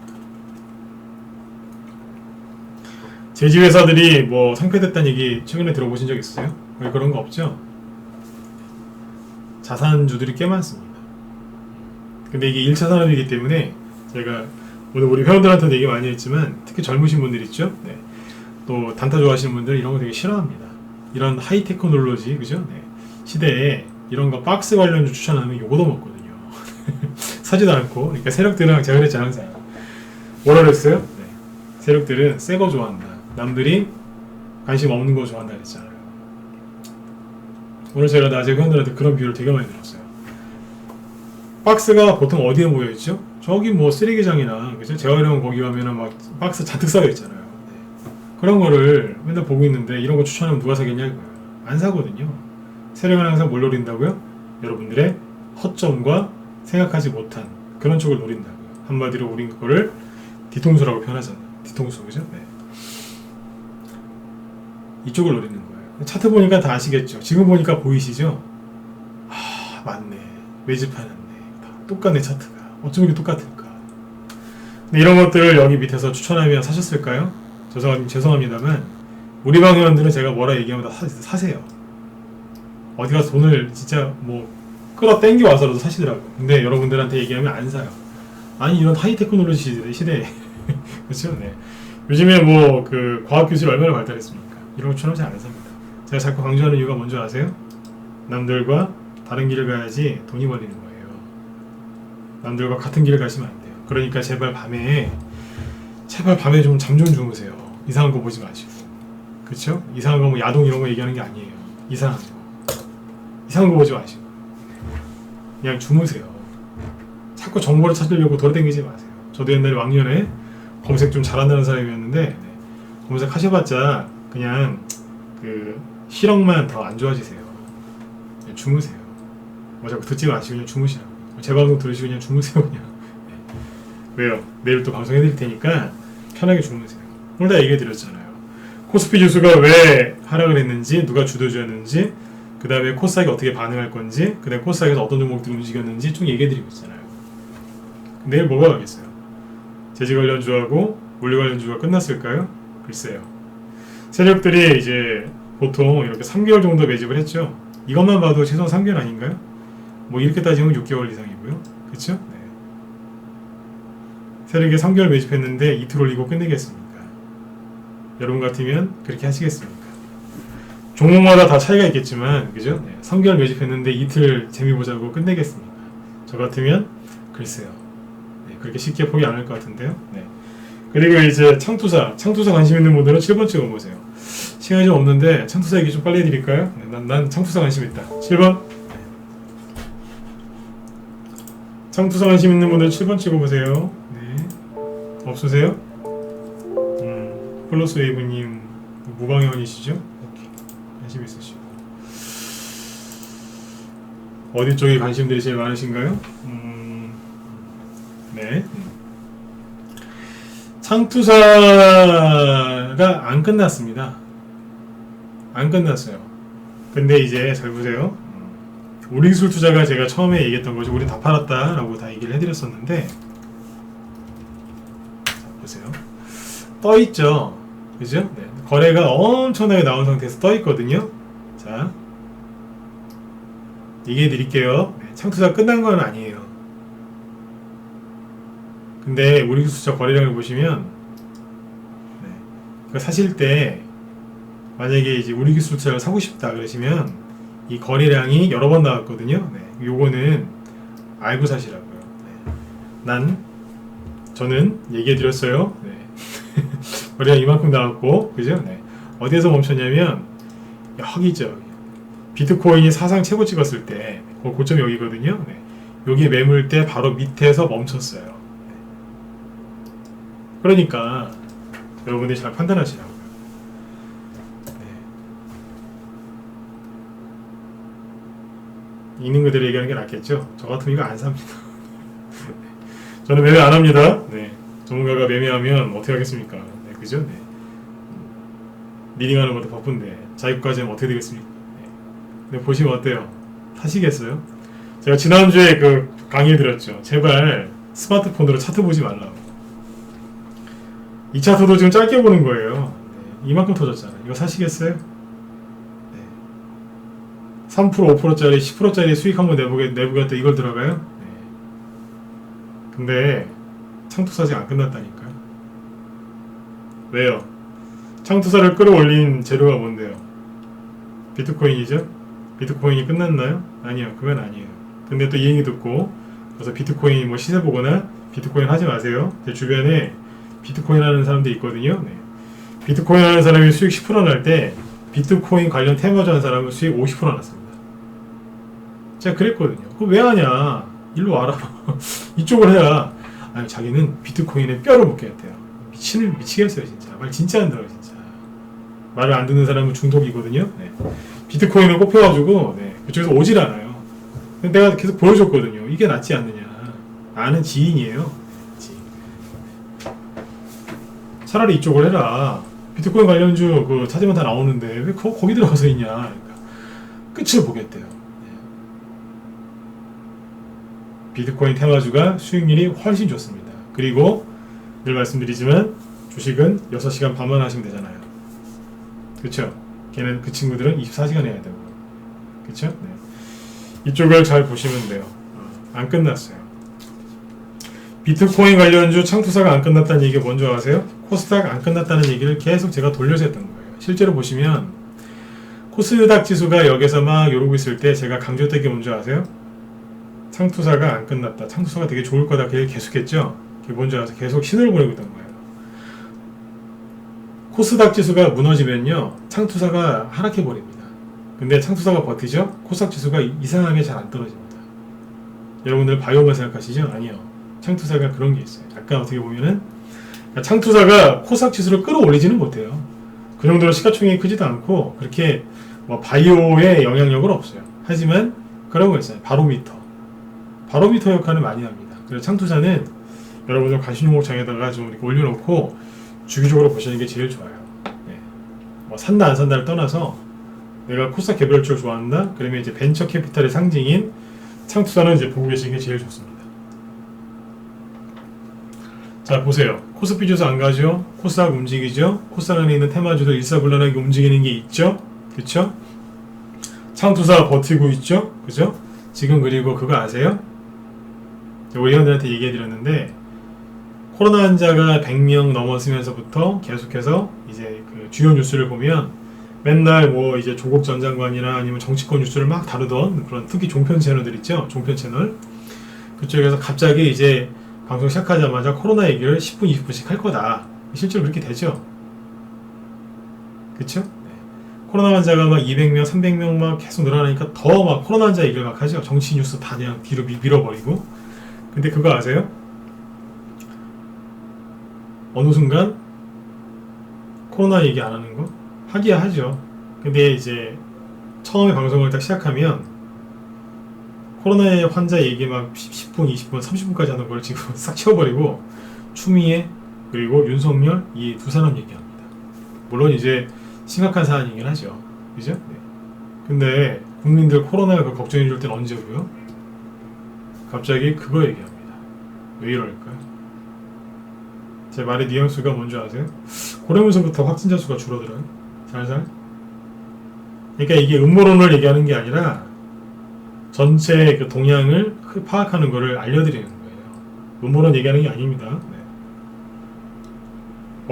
제지회사들이 뭐 상폐됐다는 얘기 최근에 들어보신 적 있으세요? 왜 그런 거 없죠? 자산주들이 꽤 많습니다. 근데 이게 1차 산업이기 때문에 제가 오늘 우리 회원들한테도 얘기 많이 했지만 특히 젊으신 분들 있죠? 네. 또 단타 좋아하시는 분들은 이런 거 되게 싫어합니다. 이런 하이테크놀로지, 그죠? 네. 시대에 이런 거 박스 관련주 추천하면 요거도 먹거든요. 사지도 않고. 그러니까 세력들은 제가 그랬잖아요, 항상. 뭐라 그랬어요? 네. 세력들은 새 거 좋아한다. 남들이 관심 없는 거 좋아한다 그랬잖아요. 오늘 제가 낮에 회원들한테 그런 비유를 되게 많이 들었어요. 박스가 보통 어디에 모여있죠? 저기 뭐 쓰레기장이나, 그죠? 재활용 거기 가면은 막 박스 잔뜩 쌓여있잖아요. 네. 그런 거를 맨날 보고 있는데 이런 거 추천하면 누가 사겠냐 이거예요. 안 사거든요. 세력은 항상 뭘 노린다고요? 여러분들의 허점과 생각하지 못한 그런 쪽을 노린다고요. 한마디로 우린 그거를 뒤통수라고 표현하잖아요. 뒤통수, 그죠? 네. 이쪽을 노리는 거예요. 차트 보니까 다 아시겠죠? 지금 보니까 보이시죠? 아, 맞네. 매집해놨네. 똑같네, 차트가. 어쩜 이렇게 똑같을까? 근데 이런 것들을 여기 밑에서 추천하면 사셨을까요? 죄송합니다만 우리 방 회원들은 제가 뭐라 얘기하면 다 사세요. 어디 가서 돈을 진짜 뭐 끌어 땡겨 와서라도 사시더라고요. 근데 여러분들한테 얘기하면 안 사요. 아니 이런 하이테크놀로지 시대에 그렇죠? 네. 요즘에 뭐 그 과학 기술이 얼마나 발달했습니까? 이런 거 추천하면 잘 안 삽니다. 제가 자꾸 강조하는 이유가 뭔지 아세요? 남들과 다른 길을 가야지 돈이 벌리는 거예요. 남들과 같은 길을 가시면 안 돼요. 그러니까 제발 밤에 좀 잠 좀 주무세요. 이상한 거 보지 마시고. 그쵸? 이상한 거 뭐 야동 이런 거 얘기하는 게 아니에요. 이상한 거 보지 마시고. 그냥 주무세요. 자꾸 정보를 찾으려고 돌아다니지 마세요. 저도 옛날에 왕년에 검색 좀 잘한다는 사람이었는데 네. 검색하셔봤자 그냥 그 실력만 더 안 좋아지세요. 그냥 주무세요. 뭐 자꾸 듣지 마시고 그냥 주무시라고. 제 방송 들으시고 그냥 주무세요 그냥. 네. 왜요? 내일 또 방송해드릴 테니까 편하게 주무세요. 오늘 다 얘기해드렸잖아요. 코스피 지수가 왜 하락을 했는지, 누가 주도주였는지, 그 다음에 코스닥이 어떻게 반응할 건지, 그 다음에 코스닥에서 어떤 종목들이 움직였는지 쭉 얘기해드리고 있잖아요. 내일 뭐가 가겠어요? 제지 관련주하고 물류 관련주가 끝났을까요? 글쎄요. 세력들이 이제 보통 이렇게 3개월 정도 매집을 했죠. 이것만 봐도 최소한 3개월 아닌가요? 뭐 이렇게 따지면 6개월 이상이고요. 그쵸? 네. 세력이 3개월 매집했는데 이틀 올리고 끝내겠습니까? 여러분 같으면 그렇게 하시겠습니까? 종목마다 다 차이가 있겠지만, 그죠? 네. 3개월 매집했는데 이틀 재미 보자고 끝내겠습니까? 저 같으면 글쎄요. 네. 그렇게 쉽게 포기 안 할 것 같은데요. 네. 그리고 이제 창투사 관심 있는 분들은 7번 찍어보세요. 시간이 좀 없는데 창투사 얘기 좀 빨리 해드릴까요? 네. 난 창투사 관심 있다. 7번. 창투사 관심 있는 분들 7번 찍어보세요. 네. 없으세요? 플러스 웨이브님 무방회원이시죠? 오케이. 관심 있으시고. 어디 쪽에 관심들이 제일 많으신가요? 네. 창투사가 안 끝났습니다. 안 끝났어요. 근데 이제 잘 보세요. 우리기술 투자가 제가 처음에 얘기했던 거죠. 우리 다 팔았다 라고 다 얘기를 해드렸었는데, 자 보세요. 떠있죠. 그죠? 네. 거래가 엄청나게 나온 상태에서 떠있거든요. 자, 얘기해 드릴게요. 네. 창투사 끝난 건 아니에요. 근데 우리기술 투자 거래량을 보시면, 네. 그러니까 사실 때 만약에 이제 우리기술 투자를 사고 싶다 그러시면 이 거래량이 여러 번 나왔거든요. 네. 요거는 알고 사시라고요. 네. 저는 얘기해 드렸어요. 네. 거래량 이만큼 나왔고, 그죠? 네. 어디에서 멈췄냐면 여기죠. 비트코인이 사상 최고 찍었을 때, 그 고점이 여기거든요. 네. 여기 매물 때 바로 밑에서 멈췄어요. 네. 그러니까 여러분들이 잘 판단하시라고요. 네. 있는 그대로 얘기하는 게 낫겠죠. 저 같으면 이거 안 삽니다. 저는 매매 안 합니다. 네. 전문가가 매매하면 어떻게 하겠습니까? 네, 그죠? 네. 리딩하는 것도 바쁜데 자기까지 하면 어떻게 되겠습니까? 네. 네, 보시면 어때요? 사시겠어요? 제가 지난주에 그 강의 드렸죠. 제발 스마트폰으로 차트 보지 말라고. 이 차트도 지금 짧게 보는 거예요. 네. 이만큼 터졌잖아요. 이거 사시겠어요? 네. 3% 5%짜리 10%짜리 수익 한번 내보겠다 이걸 들어가요? 네. 근데 창투사직 안 끝났다니까요. 왜요? 창투사를 끌어올린 재료가 뭔데요? 비트코인이죠? 비트코인이 끝났나요? 아니요, 그건 아니에요. 근데 또 이 얘기 듣고 그래서 비트코인 뭐 시세 보거나 비트코인 하지 마세요. 제 주변에 비트코인 하는 사람들이 있거든요. 네. 비트코인 하는 사람이 수익 10% 날 때 비트코인 관련 테마주 한 사람은 수익 50% 났습니다. 제가 그랬거든요. 그거 왜 하냐? 일로 와라. 이쪽을 해야. 아니, 자기는 비트코인에 뼈를 묻겠대요. 미치겠어요, 진짜. 말 진짜 안 들어요, 진짜. 말을 안 듣는 사람은 중독이거든요. 네. 비트코인을 꼽혀가지고, 네. 그쪽에서 오질 않아요. 근데 내가 계속 보여줬거든요. 이게 낫지 않느냐. 아는 지인이에요. 지인. 차라리 이쪽을 해라. 비트코인 관련주 그 찾으면 다 나오는데 왜 거기 들어가서 있냐. 그러니까 끝을 보겠대요. 네. 비트코인 테마주가 수익률이 훨씬 좋습니다. 그리고 늘 말씀드리지만 주식은 6시간 반만 하시면 되잖아요. 그쵸? 걔는 그 친구들은 24시간 해야 되고. 그쵸? 네. 이쪽을 잘 보시면 돼요. 안 끝났어요. 비트코인 관련주 창투사가 안 끝났다는 얘기 뭔지 아세요? 코스닥 안 끝났다는 얘기를 계속 제가 돌려서 했던 거예요. 실제로 보시면 코스닥 지수가 여기서 막 이러고 있을 때 제가 강조했던 게 뭔지 아세요? 창투사가 안 끝났다. 창투사가 되게 좋을 거다. 그 얘기 계속했죠? 그게 뭔지 아세요? 계속 신호를 보내고 있던 거예요. 코스닥 지수가 무너지면요, 창투사가 하락해버립니다. 근데 창투사가 버티죠? 코스닥 지수가 이상하게 잘 안 떨어집니다. 여러분들 바이오만 생각하시죠? 아니요. 창투사가 그런 게 있어요. 약간 어떻게 보면은 창투사가 코스닥 지수를 끌어올리지는 못해요. 그 정도로 시가총액이 크지도 않고 그렇게 뭐 바이오의 영향력은 없어요. 하지만 그런 거 있어요. 바로미터 역할을 많이 합니다. 그래서 창투사는 여러분들 관심 종목창에다가 좀 이렇게 올려놓고 주기적으로 보시는 게 제일 좋아요. 네. 뭐 산다 안 산다를 떠나서 내가 코스닥 개별주를 좋아한다? 그러면 이제 벤처 캐피탈의 상징인 창투사는 이제 보고 계시는 게 제일 좋습니다. 자, 보세요. 코스피 지수 안 가죠? 코스닥 움직이죠? 코스닥 안에 있는 테마주도 일사불란하게 움직이는 게 있죠? 그쵸? 창투사 버티고 있죠? 그죠? 지금 그리고 그거 아세요? 우리 회원들한테 얘기해드렸는데 코로나 환자가 100명 넘었으면서부터 계속해서 이제 그 주요 뉴스를 보면 맨날 뭐 이제 조국 전 장관이나 아니면 정치권 뉴스를 막 다루던 그런 특히 종편 채널들 있죠? 종편 채널. 그쪽에서 갑자기 이제 방송 시작하자마자 코로나 얘기를 10분, 20분씩 할 거다. 실제로 그렇게 되죠? 그쵸? 네. 코로나 환자가 막 200명, 300명 막 계속 늘어나니까 더 막 코로나 환자 얘기를 막 하죠. 정치 뉴스 다 그냥 뒤로 밀어버리고. 근데 그거 아세요? 어느 순간 코로나 얘기 안 하는 거? 하기야 하죠. 근데 이제 처음에 방송을 딱 시작하면 코로나 환자 얘기 막 10분, 20분, 30분까지 하는 걸 지금 싹 치워버리고 추미애 그리고 윤석열 이 두 사람 얘기합니다. 물론 이제 심각한 사안이긴 하죠. 그죠? 네. 근데 국민들 코로나가 걱정해 줄 때는 언제고요? 갑자기 그거 얘기합니다. 왜 이럴까요? 제 말의 뉘앙스가 뭔지 아세요? 그러면서부터 확진자 수가 줄어들어요. 살살. 그러니까 이게 음모론을 얘기하는 게 아니라 전체 그 동향을 파악하는 거를 알려드리는 거예요. 음모론 얘기하는 게 아닙니다. 네.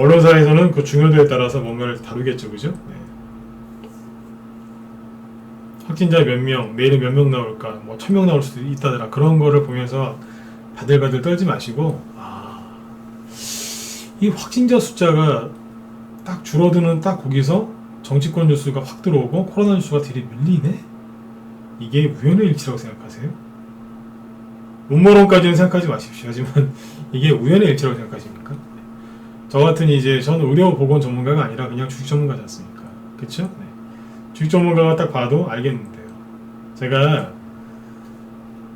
언론사에서는 그 중요도에 따라서 뭔가를 다루겠죠, 그죠? 네. 확진자 몇 명, 내일은 몇 명 나올까, 뭐 1000명 나올 수도 있다더라. 그런 거를 보면서 바들바들 떨지 마시고, 이 확진자 숫자가 딱 줄어드는 딱 거기서 정치권 뉴스가 확 들어오고 코로나 뉴스가 되게 밀리네? 이게 우연의 일치라고 생각하세요? 음모론까지는 생각하지 마십시오. 하지만 이게 우연의 일치라고 생각하십니까? 저 같은 이제 저는 의료보건 전문가가 아니라 그냥 주식 전문가지 않습니까? 그쵸? 네. 주식 전문가가 딱 봐도 알겠는데요. 제가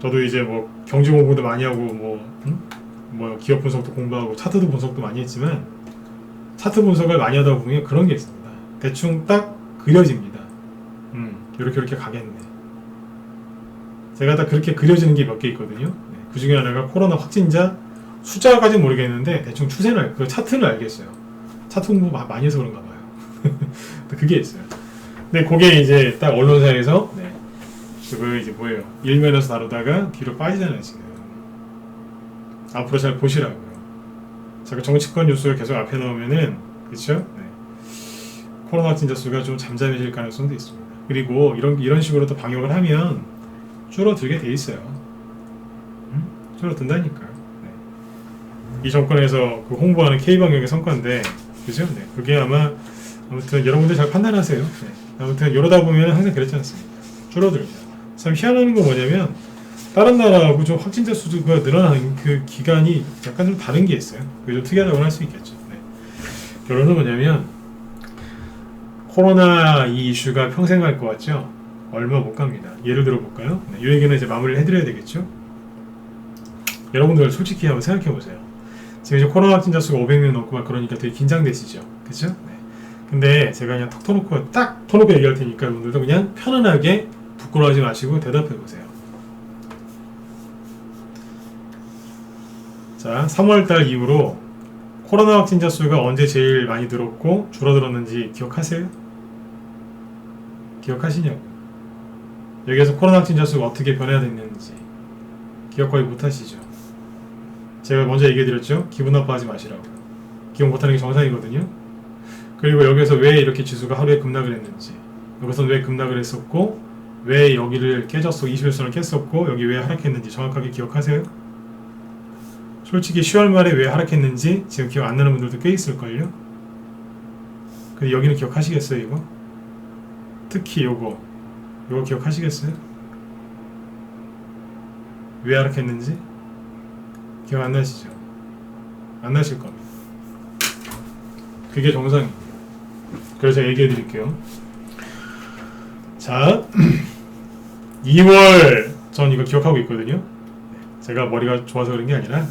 저도 이제 뭐 경제 공부도 많이 하고 뭐 기업 분석도 공부하고 차트도 분석도 많이 했지만 차트 분석을 많이 하다 보면 그런 게 있습니다. 대충 딱 그려집니다. 이렇게 가겠네. 제가 딱 그렇게 그려지는 게 몇 개 있거든요. 네, 그 중에 하나가 코로나 확진자 숫자까지는 모르겠는데 대충 추세는 그 차트는 알겠어요. 차트 공부 많이 해서 그런가 봐요. 그게 있어요. 근데 그게 이제 딱 언론사에서 그거 이제 뭐예요? 일면에서 다루다가 뒤로 빠지잖아요 지금. 앞으로 잘 보시라고요. 자꾸 정치권 뉴스를 계속 앞에 넣으면은 그렇죠? 네. 코로나 확진자 수가 좀 잠잠해질 가능성도 있습니다. 그리고 이런 식으로 또 방역을 하면 줄어들게 돼 있어요. 줄어든다니까요. 네. 이 정권에서 그 홍보하는 K-방역의 성과인데, 그죠? 네. 그게 아무튼 여러분들 잘 판단하세요. 네. 아무튼 이러다 보면 항상 그랬지 않습니까? 줄어들죠. 참 희한한 건 뭐냐면 다른 나라하고 좀 확진자 수가 늘어나는 그 기간이 약간 좀 다른 게 있어요. 그게 좀 특이하다고 할 수 있겠죠. 네. 결론은 뭐냐면 코로나 이 이슈가 평생 갈 것 같죠? 얼마 못 갑니다. 예를 들어 볼까요? 네, 이 얘기는 이제 마무리를 해드려야 되겠죠? 여러분들 솔직히 한번 생각해 보세요. 지금 이제 코로나 확진자 수가 500명 넘고 막 그러니까 되게 긴장되시죠? 그쵸? 네. 근데 제가 그냥 탁 터놓고 얘기할 테니까 여러분들도 그냥 편안하게 부끄러워하지 마시고 대답해 보세요. 자, 3월달 이후로 코로나 확진자 수가 언제 제일 많이 늘었고 줄어들었는지 기억하세요? 기억하시냐고. 여기에서 코로나 확진자 수가 어떻게 변화됐는지 기억 거의 못하시죠. 제가 먼저 얘기해드렸죠. 기분 나빠하지 마시라고요. 기억 못하는 게 정상이거든요. 그리고 여기서 왜 이렇게 지수가 하루에 급락을 했는지, 여기서는 왜 급락을 했었고, 왜 여기를 깨졌어, 21선을 깼었고, 여기 왜 하락했는지 정확하게 기억하세요? 솔직히 10월 말에 왜 하락했는지 지금 기억 안 나는 분들도 꽤 있을걸요? 근데 여기는 기억하시겠어요, 이거? 특히 요거 기억하시겠어요? 왜 하락했는지? 기억 안 나시죠? 안 나실 겁니다. 그게 정상입니다. 그래서 얘기해 드릴게요. 자, 2월 전 이거 기억하고 있거든요. 제가 머리가 좋아서 그런 게 아니라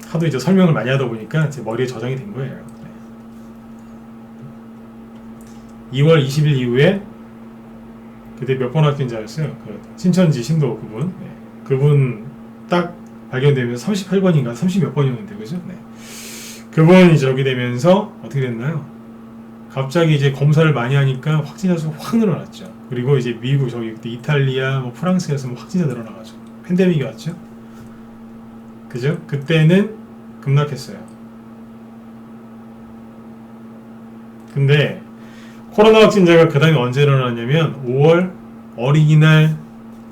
하도 이제 설명을 많이 하다 보니까 제 머리에 저장이 된 거예요. 2월 20일 이후에 그때 몇 번 확진자였어요. 그 신천지 신도 그분. 그분 딱 발견되면서 38번인가 30 몇 번이었는데 그죠? 그분이 저기 되면서 어떻게 됐나요? 갑자기 이제 검사를 많이 하니까 확진자 수가 확 늘어났죠. 그리고 이제 미국 저기 그때 이탈리아 뭐 프랑스에서 뭐 확진자 늘어나가지고 팬데믹이 왔죠. 그죠? 그때는 급락했어요. 근데 코로나 확진자가 그 다음에 언제 일어났냐면 5월 어린이날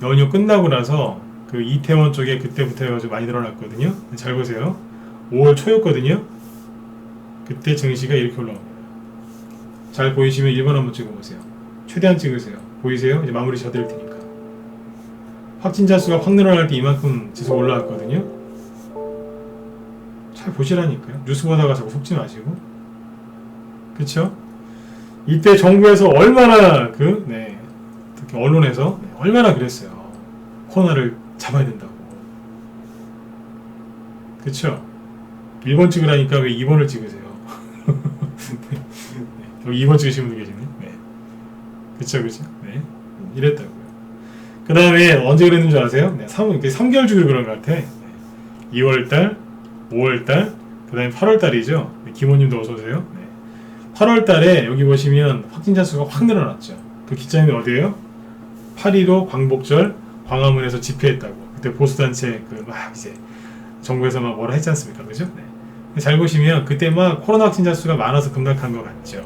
연휴 끝나고 나서 그 이태원 쪽에 그때부터 해가지고 많이 늘어났거든요. 잘 보세요. 5월 초였거든요. 그때 증시가 이렇게 올라옵니다. 잘 보이시면 1번 한번 찍어보세요. 최대한 찍으세요. 보이세요? 이제 마무리 져드릴 테니까. 확진자 수가 확 늘어날 때 이만큼 지수 올라왔거든요. 잘 보시라니까요. 뉴스 보다가 자꾸 속지 마시고. 그쵸? 이때 정부에서 얼마나 특히 언론에서 얼마나 그랬어요. 코로나를 잡아야 된다고. 그쵸? 1번 찍으라니까 왜 2번을 찍으세요? 여기 2번 찍으신 분도 계시네. 그쵸. 네. 이랬다고요. 그 다음에 언제 그랬는 줄 아세요? 3개월 주기로 그런 것 같아. 2월달, 5월달, 그 다음에 8월달이죠. 김호님도 어서오세요. 8월달에 여기 보시면 확진자 수가 확 늘어났죠. 그 기점이 어디예요? 8.15 광복절 광화문에서 집회했다고. 그때 보수단체 이제 정부에서 막 뭐라 했지 않습니까? 그죠? 잘 보시면 그때 막 코로나 확진자 수가 많아서 급락한 것 같죠.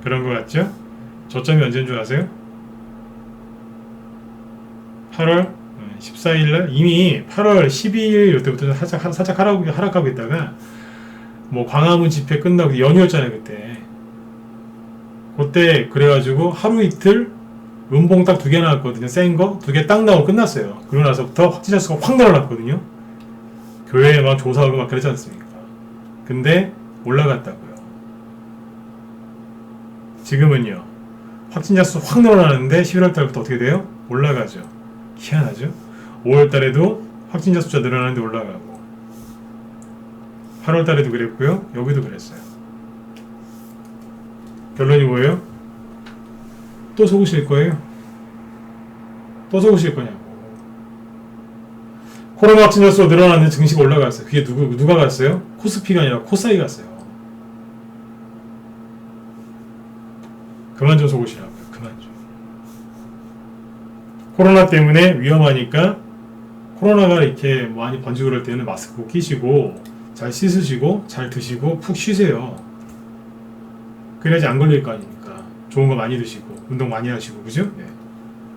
그런 것 같죠? 저점이 언제인 줄 아세요? 8월 14일날 이미 8월 12일 이때부터 살짝 하락하고 있다가 뭐 광화문 집회 끝나고 연휴였잖아요 그때 그래가지고 하루 이틀 음봉 딱 2개 나왔거든요. 센 거 2개 딱 나오고 끝났어요. 그러고 나서부터 확진자 수가 확 늘어났거든요. 교회에 막 조사하고 막 그랬지 않습니까? 근데 올라갔다고요. 지금은요 확진자 수 확 늘어나는데 11월 달부터 어떻게 돼요? 올라가죠. 희한하죠? 5월달에도 확진자 숫자 늘어나는데 올라가고 8월달에도 그랬고요. 여기도 그랬어요. 결론이 뭐예요? 또 속으실 거예요? 또 속으실 거냐고. 코로나 확진자 수 늘어났는데 증시가 올라갔어요. 그게 누가 갔어요? 코스피가 아니라 코사이 갔어요. 그만 좀 속으시라고요. 그만 좀. 코로나 때문에 위험하니까 코로나가 이렇게 많이 번지고 그럴 때는 마스크 꼭 끼시고 잘 씻으시고 잘 드시고 푹 쉬세요. 그래야지 안 걸릴 거 아닙니까? 좋은 거 많이 드시고 운동 많이 하시고 그죠? 네.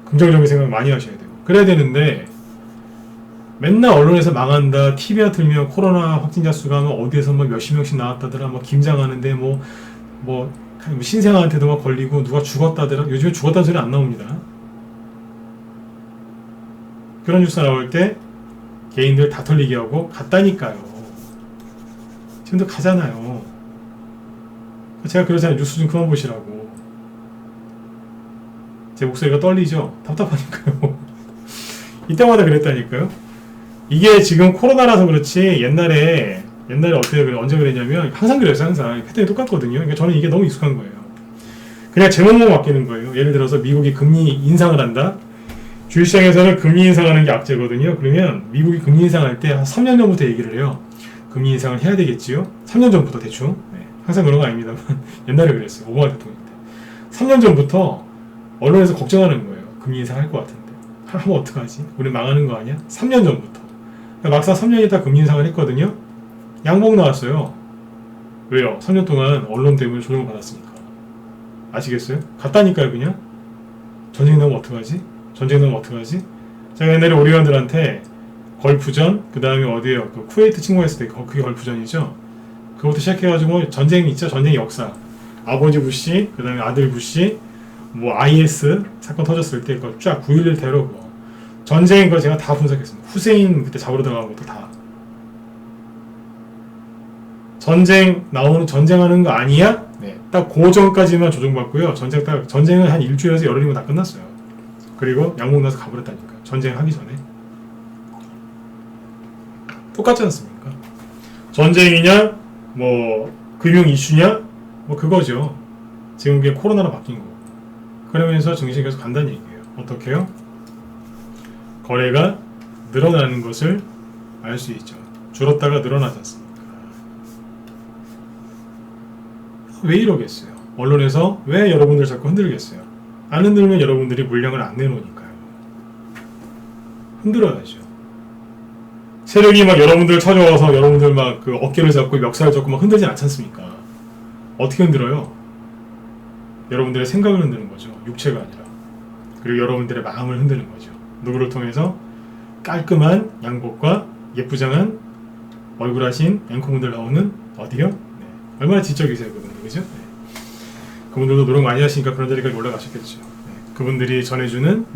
긍정적인 생각 많이 하셔야 되고 그래야 되는데 맨날 언론에서 망한다 TV나 틀면 코로나 확진자 수가 뭐 어디에서 뭐 몇십 명씩 나왔다더라 뭐 김장하는데 뭐 신생아한테도 막 걸리고 누가 죽었다더라. 요즘에 죽었다는 소리 안 나옵니다. 그런 뉴스 나올 때 개인들 다 털리게 하고 갔다니까요. 지금도 가잖아요. 제가 그러잖아요. 뉴스 좀 그만 보시라고. 제 목소리가 떨리죠? 답답하니까요. 이때마다 그랬다니까요. 이게 지금 코로나라서 그렇지 옛날에 언제 그랬냐면 항상 그랬어요. 항상 패턴이 똑같거든요. 그러니까 저는 이게 너무 익숙한 거예요. 그냥 제목만 바뀌는 거예요. 예를 들어서 미국이 금리 인상을 한다. 주식시장에서는 금리 인상하는 게 악재거든요. 그러면 미국이 금리 인상할 때 한 3년 전부터 얘기를 해요. 금리 인상을 해야 되겠지요. 3년 전부터 대충. 네. 항상 그런 거 아닙니다만 옛날에 그랬어요. 오바마 대통령 때. 3년 전부터 언론에서 걱정하는 거예요. 금리 인상할 것 같은데. 하면 어떡하지? 우리 망하는 거 아니야? 3년 전부터. 막상 3년 있다 금리 인상을 했거든요. 양봉 나왔어요. 왜요? 3년 동안 언론 때문에 조정을 받았으니까. 아시겠어요? 갔다니까요, 그냥. 전쟁 나면 어떡하지? 제가 옛날에 우리 회원들한테 걸프전, 그 다음에 어디에요? 그 쿠웨이트 침공했을 때 그게 걸프전이죠. 그것부터 시작해가지고 전쟁 있죠? 전쟁 역사. 아버지 부시, 그 다음에 아들 부시, 뭐 IS 사건 터졌을 때 그거 쫙 9.11 테러 그거. 전쟁 거 제가 다 분석했습니다. 후세인 그때 잡으러 들어간 것도 다. 전쟁하는 거 아니야? 네. 딱 그 전까지만 조정받고요. 전쟁은 한 일주일에서 열흘이면 다 끝났어요. 그리고 양목 나서 가버렸다니까. 전쟁하기 전에. 똑같지 않습니까? 전쟁이냐, 뭐, 금융 이슈냐, 뭐, 그거죠. 지금 그게 코로나로 바뀐 거고. 그러면서 증시가 계속 간다는 얘기예요. 어떻게요? 거래가 늘어나는 것을 알 수 있죠. 줄었다가 늘어나지 않습니까? 왜 이러겠어요? 언론에서 왜 여러분들 자꾸 흔들겠어요? 안 흔들면 여러분들이 물량을 안 내놓으니까요. 흔들어야죠. 세력이 막 여러분들 찾아와서 여러분들 막 그 어깨를 잡고 멱살을 잡고 막 흔들진 않지 않습니까? 어떻게 흔들어요? 여러분들의 생각을 흔드는 거죠. 육체가 아니라. 그리고 여러분들의 마음을 흔드는 거죠. 누구를 통해서? 깔끔한 양복과 예쁘장한 얼굴하신 앵커분들 나오는 어디요? 네. 얼마나 지적이세요, 그분들, 그죠? 네. 그분들도 노력 많이 하시니까 그런 자리까지 올라가셨겠죠. 네. 그분들이 전해주는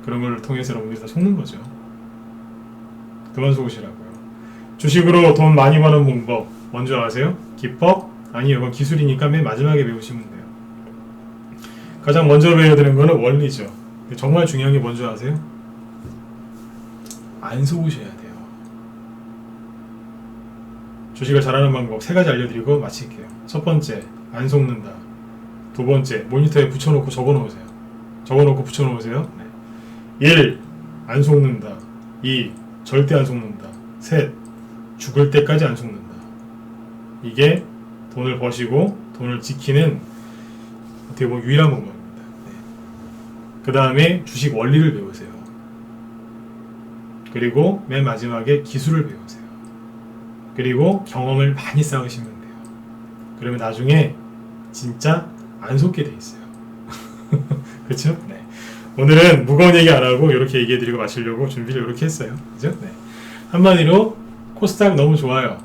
그런 걸 통해서 여러분들이 다 속는 거죠. 그만 속으시라고요. 주식으로 돈 많이 버는 방법 먼저 아세요? 기법? 아니요, 이건 기술이니까 맨 마지막에 배우시면 돼요. 가장 먼저 배워야 되는 거는 원리죠. 정말 중요한 게 뭔지 아세요? 안 속으셔야 돼요. 주식을 잘하는 방법 3가지 알려드리고 마칠게요. 첫 번째, 안 속는다. 두 번째, 모니터에 붙여놓고 적어놓으세요. 네. 1. 안 속는다. 2. 절대 안 속는다. 3. 죽을 때까지 안 속는다. 이게 돈을 버시고 돈을 지키는 어떻게 보면 유일한 방법입니다. 네. 그 다음에 주식 원리를 배우세요. 그리고 맨 마지막에 기술을 배우세요. 그리고 경험을 많이 쌓으시면 돼요. 그러면 나중에 진짜 안 속게 돼 있어요. 그렇죠? 네. 오늘은 무거운 얘기 안 하고 이렇게 얘기해드리고 마치려고 준비를 이렇게 했어요. 그죠? 네. 한마디로 코스닥 너무 좋아요.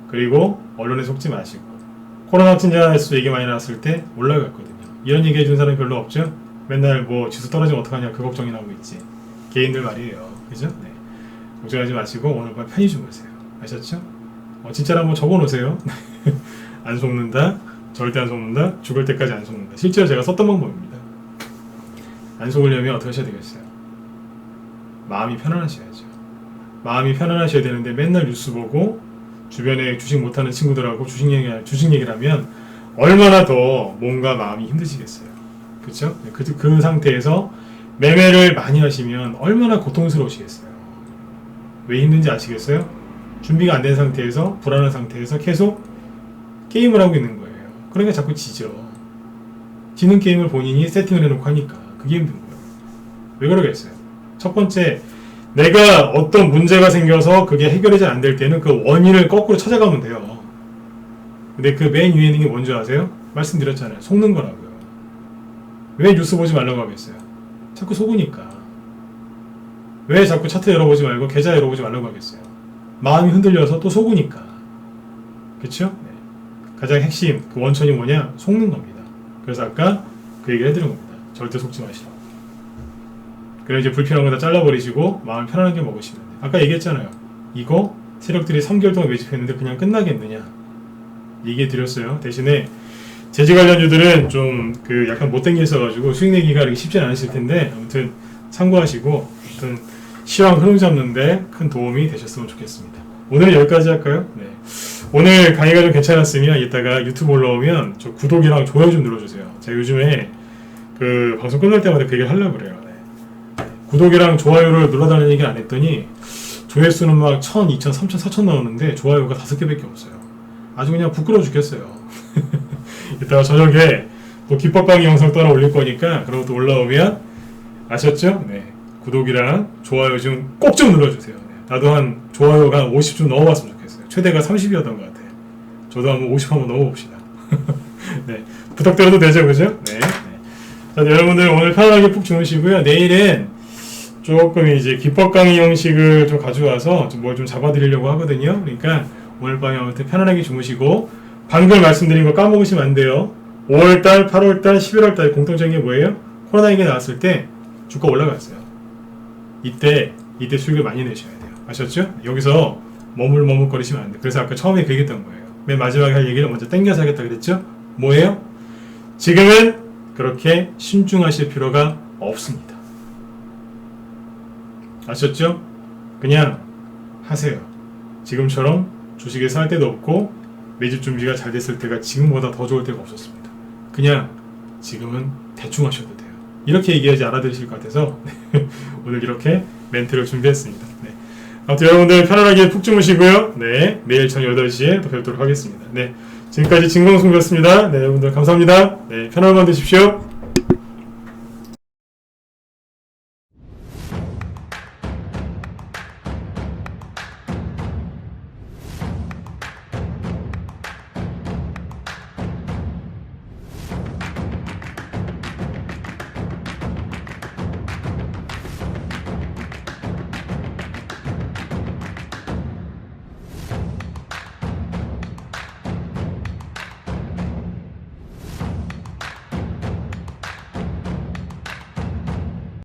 그리고 언론에 속지 마시고 코로나 확진자 수 얘기 많이 나왔을 때 올라갔거든요. 이런 얘기 해준 사람이 별로 없죠? 맨날 뭐 지수 떨어지면 어떡하냐 그 걱정이 나오고 있지. 개인들 말이에요. 그죠? 네. 걱정하지 마시고 오늘 밤 편히 주무세요. 아셨죠? 진짜로 한번 적어놓으세요. 안 속는다, 절대 안 속는다, 죽을 때까지 안 속는다. 실제로 제가 썼던 방법입니다. 안 속으려면 어떻게 하셔야 되겠어요? 마음이 편안하셔야죠. 마음이 편안하셔야 되는데 맨날 뉴스 보고 주변에 주식 못하는 친구들하고 주식 얘기를 하면 얼마나 더 몸과 마음이 힘드시겠어요. 그렇죠? 그 상태에서 매매를 많이 하시면 얼마나 고통스러우시겠어요. 왜 힘든지 아시겠어요? 준비가 안 된 상태에서 불안한 상태에서 계속 게임을 하고 있는 거예요. 그러니까 자꾸 지죠. 지는 게임을 본인이 세팅을 해놓고 하니까 그게 힘든 거예요. 왜 그러겠어요? 첫 번째, 내가 어떤 문제가 생겨서 그게 해결이 잘 안 될 때는 그 원인을 거꾸로 찾아가면 돼요. 근데 그 맨 위에 있는 게 뭔지 아세요? 말씀드렸잖아요. 속는 거라고요. 왜 뉴스 보지 말라고 하겠어요? 자꾸 속으니까. 왜 자꾸 차트 열어보지 말고 계좌 열어보지 말라고 하겠어요? 마음이 흔들려서 또 속으니까. 그쵸? 네. 가장 핵심, 그 원천이 뭐냐? 속는 겁니다. 그래서 아까 그 얘기를 해드린 겁니다. 절대 속지 마시라고. 그럼 이제 불필요한 거 다 잘라버리시고 마음 편안하게 먹으시면 돼요. 아까 얘기했잖아요. 이거 세력들이 3개월 동안 매집했는데 그냥 끝나겠느냐? 얘기해 드렸어요. 대신에 재지 관련주들은 좀 그 약간 못된 게 있어가지고 수익 내기가 이렇게 쉽지 않으실 텐데 아무튼 참고하시고 아무튼 시황 흐름 잡는데 큰 도움이 되셨으면 좋겠습니다. 오늘 여기까지 할까요? 네. 오늘 강의가 좀 괜찮았으면 이따가 유튜브 올라오면 저 구독이랑 좋아요 좀 눌러주세요. 제가 요즘에 그 방송 끝날 때마다 그 얘기를 하려고 그래요. 네. 구독이랑 좋아요를 눌러달라는 얘기를 안 했더니 조회수는 막 1000, 2000, 3000, 4000 나오는데 좋아요가 5개밖에 없어요. 아주 그냥 부끄러워 죽겠어요. 이따가 저녁에 또 기법 강의 영상 또 하나 올릴 거니까 그런 것도 올라오면 아셨죠? 네. 구독이랑 좋아요 좀 꼭 좀 눌러주세요. 네. 나도 한 좋아요가 한 50 좀 넘어봤으면 좋겠어요. 최대가 30이었던 것 같아요. 저도 한번 50 한번 넘어봅시다. 네. 부탁드려도 되죠, 그죠? 네. 네. 자, 여러분들 오늘 편안하게 푹 주무시고요. 내일은 조금 이제 기법 강의 형식을 좀 가져와서 뭘 좀 잡아드리려고 하거든요. 그러니까 오늘 밤에 아무튼 편안하게 주무시고 방금 말씀드린 거 까먹으시면 안 돼요. 5월달, 8월달, 11월달 공통적인 게 뭐예요? 코로나 얘기 나왔을 때 주가 올라갔어요. 이때 수익을 많이 내셔야 돼요. 아셨죠? 여기서 머물거리시면 안 돼요. 그래서 아까 처음에 그 얘기했던 거예요. 맨 마지막에 할 얘기를 먼저 땡겨서 하겠다 그랬죠? 뭐예요? 지금은 그렇게 신중하실 필요가 없습니다. 아셨죠? 그냥 하세요. 지금처럼 주식에 살 때도 없고 매집 준비가 잘 됐을 때가 지금보다 더 좋을 때가 없었습니다. 그냥 지금은 대충 하셔도 돼요. 이렇게 얘기하지 알아들으실 것 같아서 오늘 이렇게 멘트를 준비했습니다. 네. 아무튼 여러분들 편안하게 푹 주무시고요. 네, 내일 저녁 8시에 또 뵙도록 하겠습니다. 네, 지금까지 진광송이었습니다. 네, 여러분들 감사합니다. 네, 편안한 밤 되십시오.